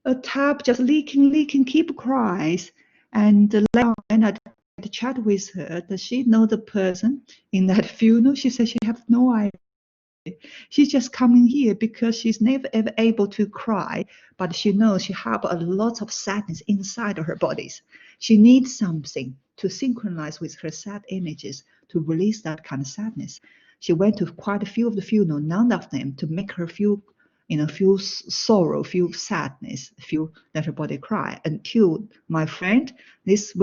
a tap just leaking, keep cries. And later on, I had to chat with her. Does she know the person in that funeral? She said she has no idea. She's just coming here because she's never ever able to cry, but she knows she has a lot of sadness inside of her bodies. She needs something to synchronize with her sad images to release that kind of sadness. She went to quite a few of the funeral, none of them to make her feel, feel sorrow, feel sadness, feel let her body cry. Until my friend, this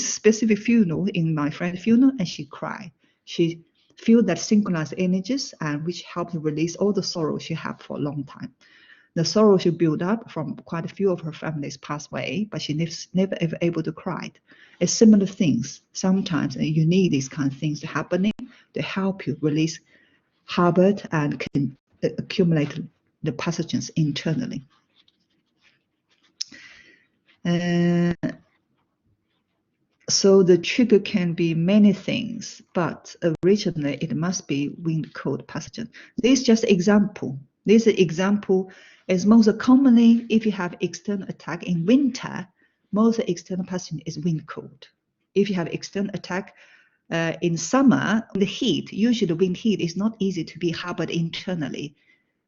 specific funeral in my friend's funeral, and she cried. She feel that synchronized energies and which help to release all the sorrow she had for a long time. The sorrow she built up from quite a few of her families passed away, but she never ever able to cry. It's similar things. Sometimes you need these kind of things happening to help you release harbored and can accumulate the pathogens internally. So the trigger can be many things, but originally it must be wind cold pathogen. This is just example. This example is most commonly if you have external attack in winter, most external pathogen is wind cold. If you have external attack in summer, the heat, usually the wind heat is not easy to be harbored internally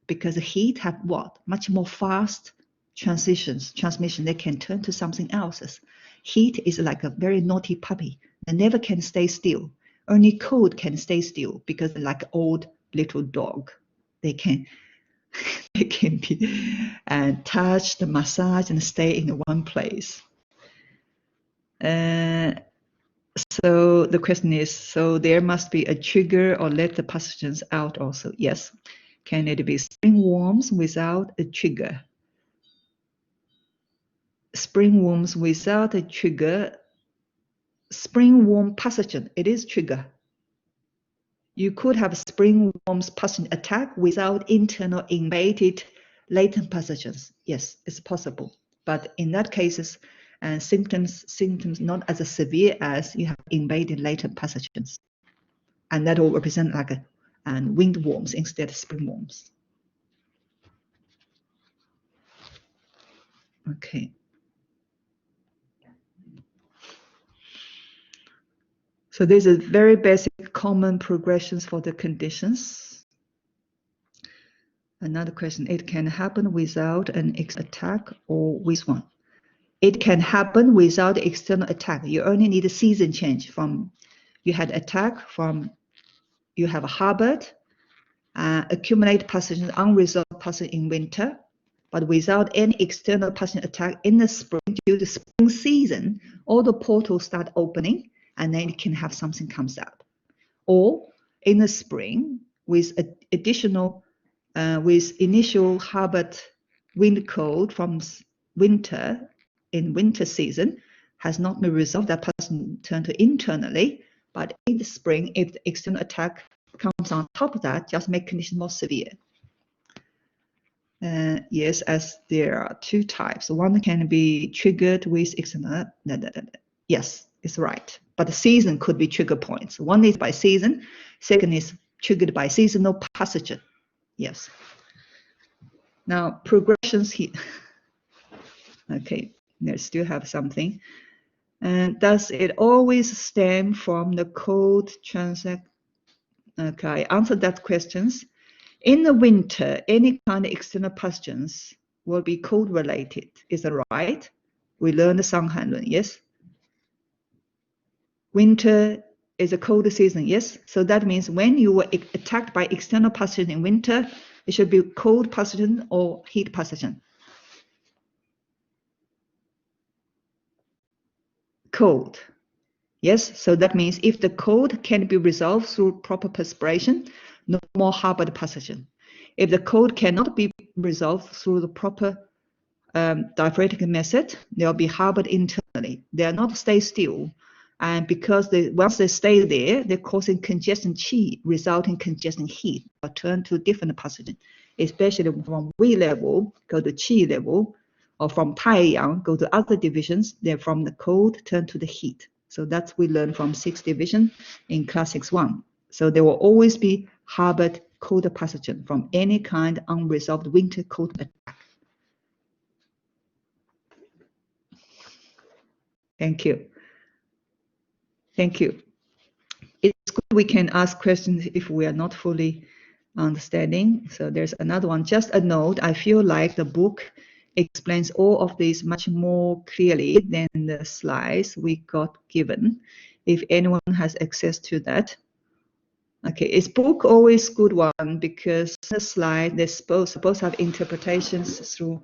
because the heat have what? Much more fast transmission. They can turn to something else. Heat is like a very naughty puppy. They never can stay still. Only cold can stay still because they're like old little dog. They can be touched, massaged, and stay in one place. So the question is, so there must be a trigger or let the pathogens out also. Yes. Can it be spring worms without a trigger? Spring worms without a trigger. Spring worm pathogen, it is trigger. You could have spring worms pathogen attack without internal invaded latent pathogens. Yes, it's possible. But in that cases, symptoms not as severe as you have invaded latent pathogens. And that will represent like wind worms instead of spring worms. Okay. So these are very basic common progressions for the conditions. Another question, it can happen without an attack or with one. It can happen without external attack. You only need a season change from you had attack from you have harbored, accumulate pathogens, unresolved pathogen in winter, but without any external pathogen attack in the spring, due to spring season, all the portals start opening and then you can have something comes out. Or in the spring with with initial harbored wind cold from winter in winter season has not been resolved, that person turned to internally, but in the spring, if the external attack comes on top of that, just make conditions more severe. Yes, as there are two types. One can be triggered with external. Yes, it's right. But the season could be trigger points. One is by season. Second is triggered by seasonal pathogen. Yes. Now progressions here. Okay, they still have something. And does it always stem from the cold transact? Okay, answer that questions. In the winter, any kind of external pathogens will be cold related. Is that right? We learned the Sanghan, yes? Winter is a cold season, yes? So that means when you were attacked by external pathogen in winter, it should be cold pathogen or heat pathogen. Cold. Yes, so that means if the cold can be resolved through proper perspiration, no more harbored pathogen. If the cold cannot be resolved through the proper diaphoretic method, they'll be harbored internally. They are not stay still. And because once they stay there, they're causing congestion qi, resulting congestion heat, or turn to different pathogen, especially from Wei level, go to qi level, or from Taiyang, go to other divisions, they're from the cold, turn to the heat. So that's we learn from 6th division in Classics 1. So there will always be harbored cold pathogen from any kind unresolved winter cold attack. Thank you. Thank you. It's good we can ask questions if we are not fully understanding. So there's another one. Just a note, I feel like the book explains all of this much more clearly than the slides we got given. If anyone has access to that. Okay, is book always good one because the slide they're supposed to have interpretations through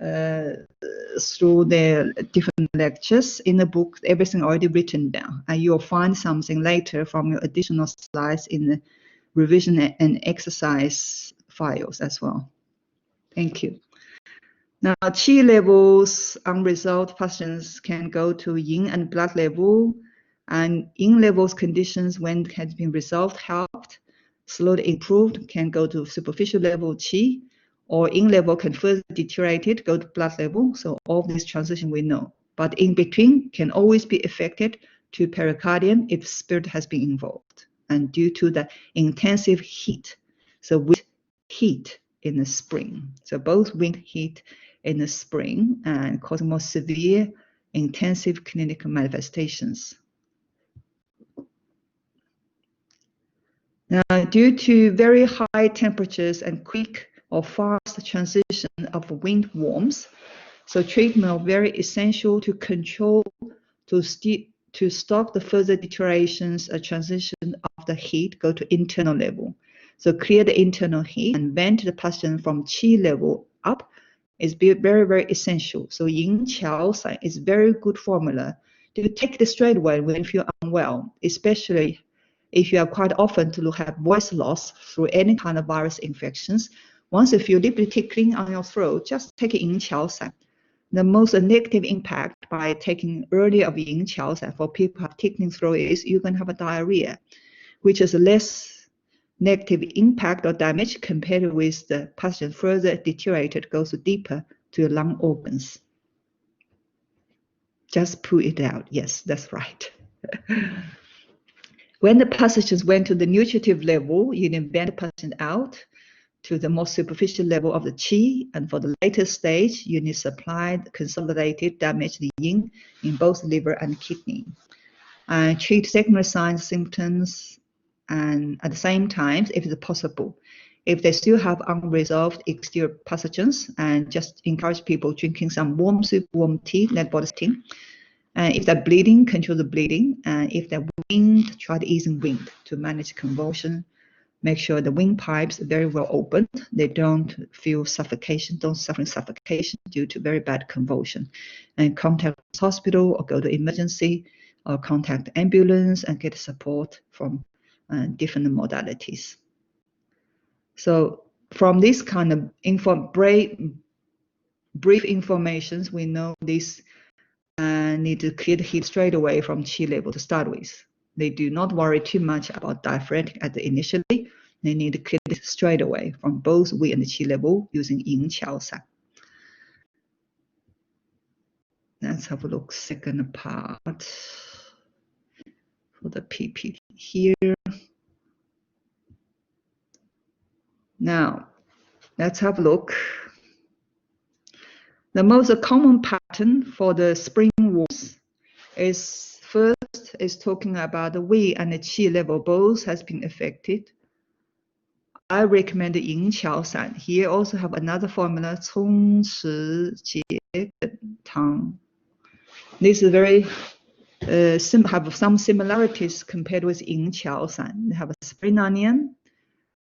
through the different lectures. In the book, everything already written down, and you'll find something later from your additional slides in the revision and exercise files as well. Thank you. Now, Qi levels, unresolved patients can go to yin and blood level, and yin levels conditions when it has been resolved, helped, slowly improved, can go to superficial level Qi, or yin level can further deteriorate it, go to blood level. So all this transition we know. But in between can always be affected to pericardium if spirit has been involved, and due to the intensive heat. So with heat in the spring. So both wind heat in the spring and causing more severe intensive clinical manifestations. Now, due to very high temperatures and quick or fast transition of wind warms, so treatment are very essential to control, to stop the further deteriorations or transition of the heat, go to internal level. So clear the internal heat and vent the patient from Qi level up is very, very essential. So Yin Qiao San is very good formula to take it straight away when you feel unwell, especially if you are quite often to have voice loss through any kind of virus infections. Once you feel a little bit tickling on your throat, just take Yin Qiao San. The most negative impact by taking early of Yin Qiao San for people who have tickling throat is you're going to have a diarrhea, which is less negative impact or damage compared with the patient further deteriorated, goes deeper to the lung organs. Just pull it out. Yes, that's right. When the patients went to the nutritive level, you then bend the patient out to the more superficial level of the Qi, and for the later stage, you need supplied, consolidated, damaged yin in both liver and kidney. And treat secondary signs, symptoms, and at the same time, if it's possible, if they still have unresolved exterior pathogens, and just encourage people drinking some warm soup, warm tea, like body steam. And if they're bleeding, control the bleeding. And if they're wind, try to ease in wind to manage convulsion. Make sure the windpipes are very well opened. They don't feel suffocation, don't suffer suffocation due to very bad convulsion. And contact the hospital or go to emergency or contact ambulance and get support from different modalities. So from this kind of brief informations, we know this need to clear the heat straight away from Qi level to start with. They do not worry too much about diaphragmatic at the initially. They need to clear it straight away from both Wi and the Qi level using Yin Qiao San. Let's have a look second part for the PP here. Now, let's have a look. The most common pattern for the spring warms is first is talking about the Wei and the Qi level both has been affected. I recommend the Yin Qiao San. Here also have another formula, Cong Shi Jie Tang. This is very have some similarities compared with Yin Qiao San. They have a spring onion,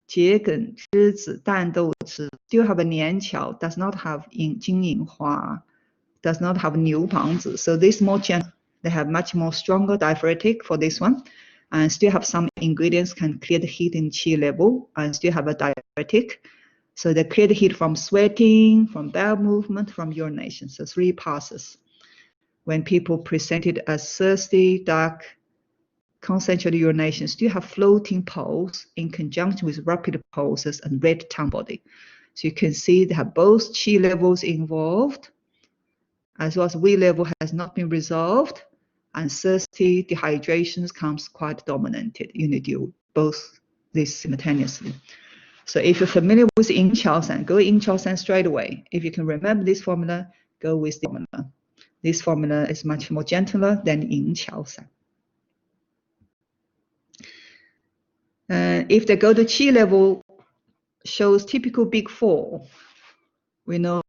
Jie Gen, Zhi Zi, Dan Dou Zi. Still have a Nian Qiao, does not have Jing Yin Hua, does not have Niu Pang Zi. So this more gentle. They have much more stronger diaphoretic for this one, and still have some ingredients can clear the heat in Qi level, and still have a diuretic. So they clear the heat from sweating, from bowel movement, from urination. So 3 passes. When people presented as thirsty, dark, concentrated urination, still have floating pulse in conjunction with rapid pulses and red tongue body. So you can see they have both Qi levels involved, as well as Wei level has not been resolved, and thirsty dehydrations comes quite dominated. You need to do both this simultaneously. So if you're familiar with Yin Qiao San, go Yin Qiao San straight away. If you can remember this formula, go with the formula. This formula is much more gentler than Yin Qiao San. If they go to Qi level, shows typical big 4. We know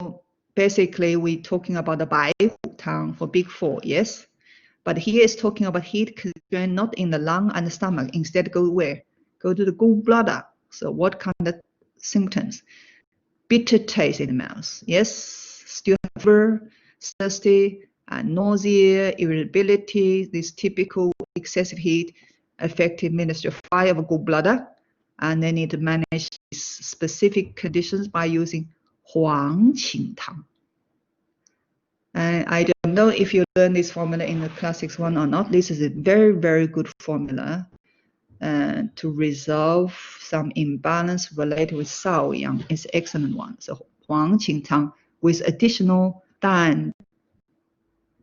basically we're talking about the Bai Tang for big 4, yes? But here is talking about heat constraint not in the lung and the stomach. Instead, go where? Go to the gallbladder. So what kind of symptoms? Bitter taste in the mouth. Yes, still have fever, thirsty, and nausea, irritability, this typical excessive heat affecting ministry of fire of gallbladder, and they need to manage these specific conditions by using 黄芩汤. And I don't know if you learn this formula in the Classics 1 or not. This is a very, very good formula to resolve some imbalance related with 少阳. It's an excellent one. So 黄芩汤 with additional 淡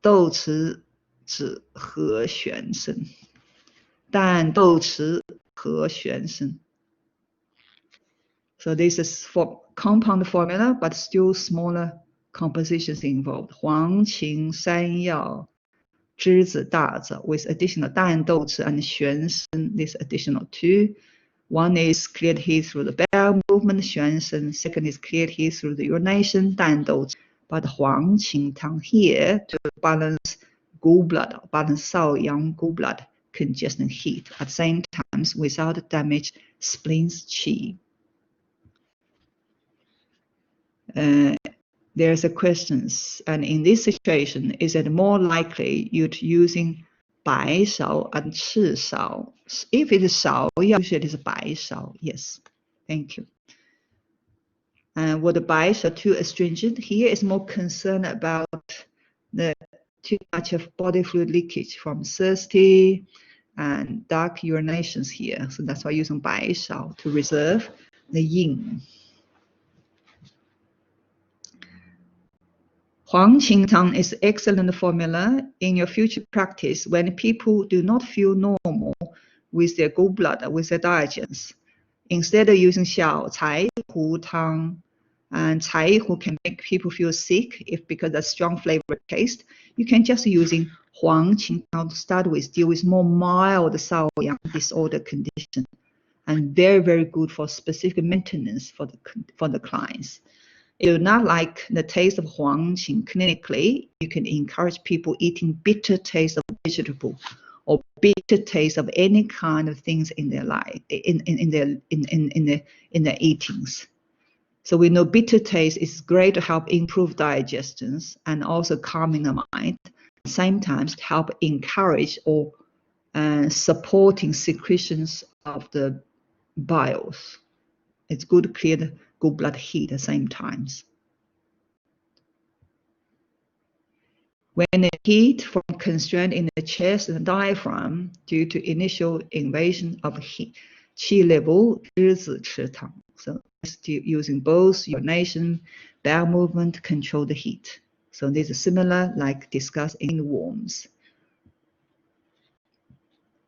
豆豉子和玄参. 淡豆豉和玄参. So this is for compound formula, but still smaller compositions involved. 黄芩、山药、栀子、大枣 with additional 淡豆豉 and 玄参, this additional two. One is cleared heat through the bowel movement, 玄参. Second is cleared heat through the urination, 淡豆豉. But 黄芩汤 here to balance gallbladder, balance 少阳 gallbladder congestion heat at the same time without damage spleen's qi. There's a questions, and in this situation, is it more likely you're using 白芍 and 赤芍? If it is 芍药, usually it is 白芍. Yes, thank you. And what the 白芍too astringent here is more concerned about the too much of body fluid leakage from thirsty and dark urinations here. So that's why using 白芍 to reserve the yin. 黄芩汤 is excellent formula in your future practice when people do not feel normal with their gallbladder, with their digestions. Instead of using 小柴胡汤, and 柴胡 can make people feel sick because of strong flavor taste, you can just using 黄芩汤 to start with, deal with more mild 少阳 disorder condition, and very, very good for specific maintenance for the clients. If you do not like the taste of 黄芩clinically, you can encourage people eating bitter taste of vegetable or bitter taste of any kind of things in their life, in their eatings. So we know bitter taste is great to help improve digestions and also calming the mind. At the same time, to help encourage or supporting secretions of the biles. It's good to clear the gallbladder heat at the same times. When the heat from constraint in the chest and diaphragm due to initial invasion of heat, qi level, 栀子池汤. So still using both urination, bowel movement to control the heat. So this is similar like discussed in worms.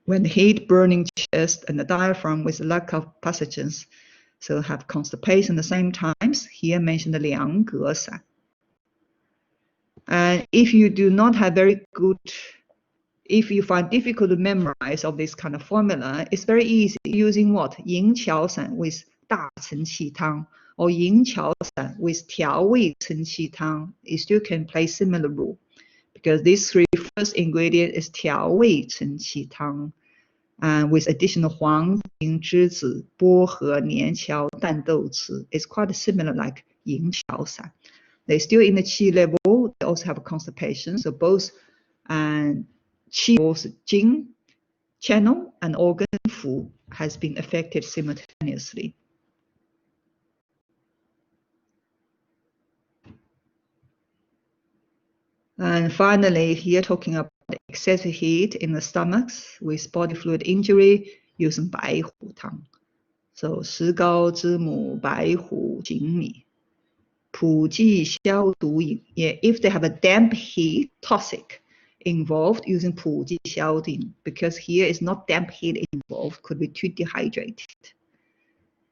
When the heat burning chest and the diaphragm with lack of passages, so have constipation at the same times, here mentioned the 凉葛散. And if you do not have very good, if you find difficult to memorize of this kind of formula, it's very easy using what? 银翘散 with 大承气汤 or 银翘散 with 调味承气汤. You still can play similar rule because these three first ingredient is 调味承气汤. And with additional 黄芩、栀子、薄荷、年翘、淡豆豉, it's quite similar like 银翘散. They're still in the qi level. They also have constipation. So both qi levels, jing channel and organ fu has been affected simultaneously. And finally, here talking about excessive heat in the stomachs with body fluid injury using 白虎汤. So 石膏、知母、白虎、锦米. 普济消毒饮. Yeah, if they have a damp heat, toxic involved, using 普济消毒饮, because here is not damp heat involved, could be too dehydrated.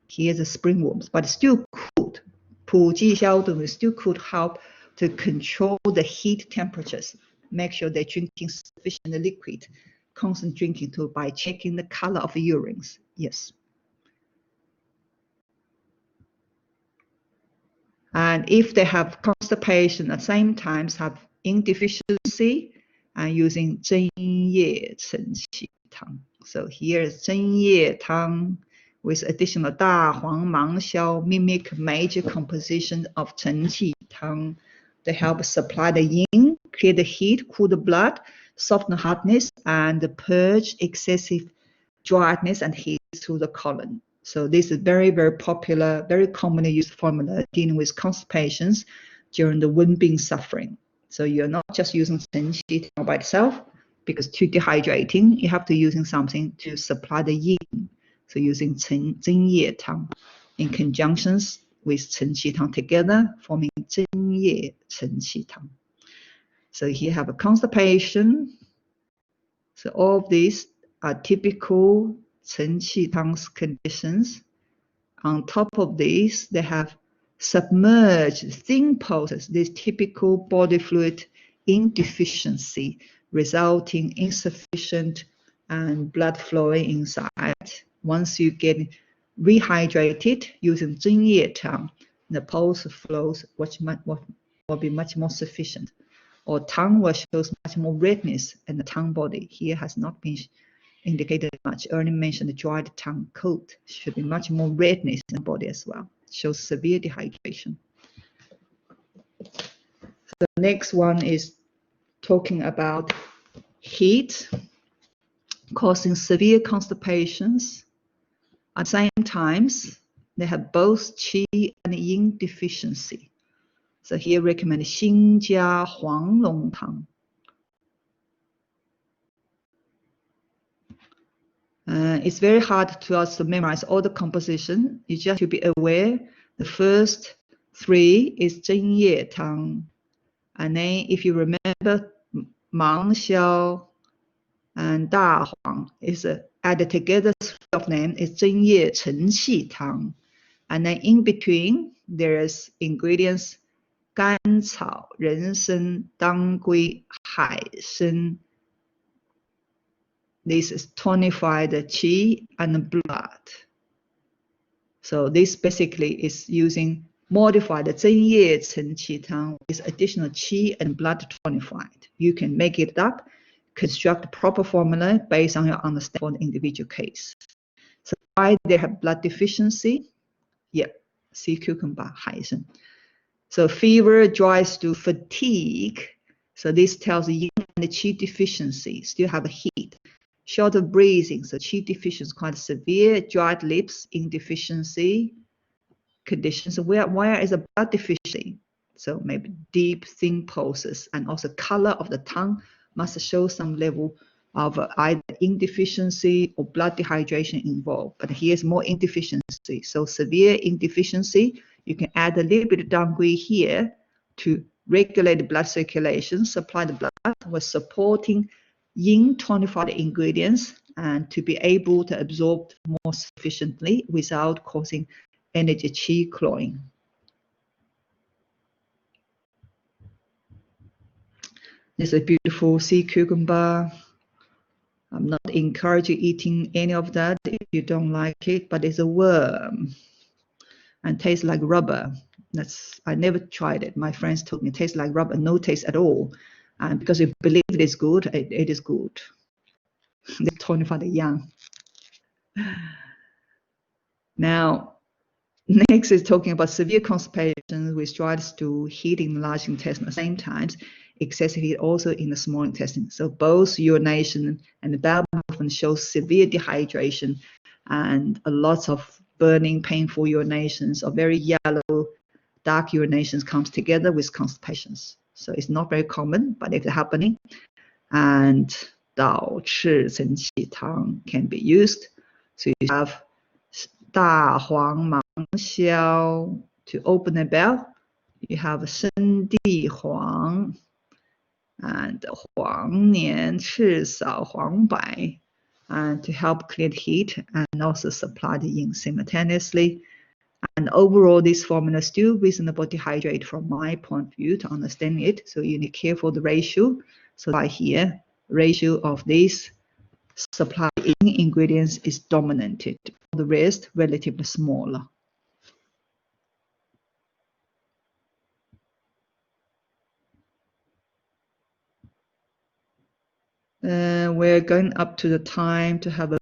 Here's the spring worms, but still could. 普济消毒 still could help to control the heat temperatures. Make sure they're drinking sufficient liquid, constant drinking too, by checking the color of the urines. Yes. And if they have constipation at the same time, have indeficiency, and using 针叶承气汤. So here is 针叶汤 with additional 大黄芒硝 mimic major composition of 承气汤 to help supply the yin, clear the heat, cool the blood, soften hardness, and purge excessive dryness and heat through the colon. So this is very, very popular, very commonly used formula dealing with constipations during the Wenbing suffering. So you're not just using Chen Qi Tang by itself, because too dehydrating, you have to using something to supply the yin. So using Zhen Ye Tang in conjunctions with Chen Qi Tang together, forming Zhen Ye Chen Qi Tang. So here have a constipation. So all of these are typical Chen Qi Tang's conditions. On top of these, they have submerged thin pulses, this typical body fluid insufficiency, resulting insufficient and blood flowing inside. Once you get rehydrated using Zhen Ye Tang, the pulse flows will be much more sufficient. Or tongue will show much more redness, and the tongue body here has not been indicated much. Earlier mentioned the dried tongue coat should be much more redness in the body as well. It shows severe dehydration. The next one is talking about heat causing severe constipations. At the same times, they have both qi and yin deficiency. So here recommend Xinjia Huanglong Tang. It's very hard to us to memorize all the composition. You just have to be aware. The first three is Zhen Ye Tang. And then if you remember, Mang Xiao and Da Huang is added together, three of them is Zhen Ye Chen Qi Tang. And then in between, there's ingredients Gan Cao, Ren Shen, Dang Gui, Hai Shen. This is tonified qi and blood. So this basically is using modified Zhen Ye Chen Qi Tang with additional qi and blood tonified. You can make it up, construct a proper formula based on your understanding of the individual case. So why they have blood deficiency? Yeah, sea cucumber, Haisen. So fever, dry stool, fatigue. So this tells yin and the qi deficiency, still have a heat. Short of breathing, so qi deficiency quite severe. Dried lips, yin deficiency conditions. Where is a blood deficiency? So maybe deep, thin pulses, and also color of the tongue must show some level of either yin deficiency or blood dehydration involved. But here's more yin deficiency. So severe yin deficiency, you can add a little bit of dangui here to regulate the blood circulation, supply the blood with supporting yin tonified ingredients, and to be able to absorb more sufficiently without causing energy qi cloying. This is a beautiful sea cucumber. I'm not encouraging eating any of that if you don't like it, but it's a worm and tastes like rubber. I never tried it. My friends told me it tastes like rubber, no taste at all. And because you believe it is good, it is good. They tonify the yang. Now, next is talking about severe constipation with dried stool, heat in the large intestine at the same time, excessive heat also in the small intestine. So both urination and the bowel movement show severe dehydration and a lot of burning, painful urinations or very yellow, dark urinations comes together with constipations. So it's not very common, but if it's happening, and Dao Chi Chen Qi Tang can be used. So you have Da Huang Mang Xiao to open the bell. You have Shen Di Huang and Huang Nian Chi Sao Huang Bai, and to help clear the heat and also supply the yin simultaneously. And overall, this formula is still reasonable to hydrate from my point of view to understand it. So you need to care for the ratio. So right here, ratio of these supply ingredients is dominated. The rest relatively smaller. We're going up to the time to have a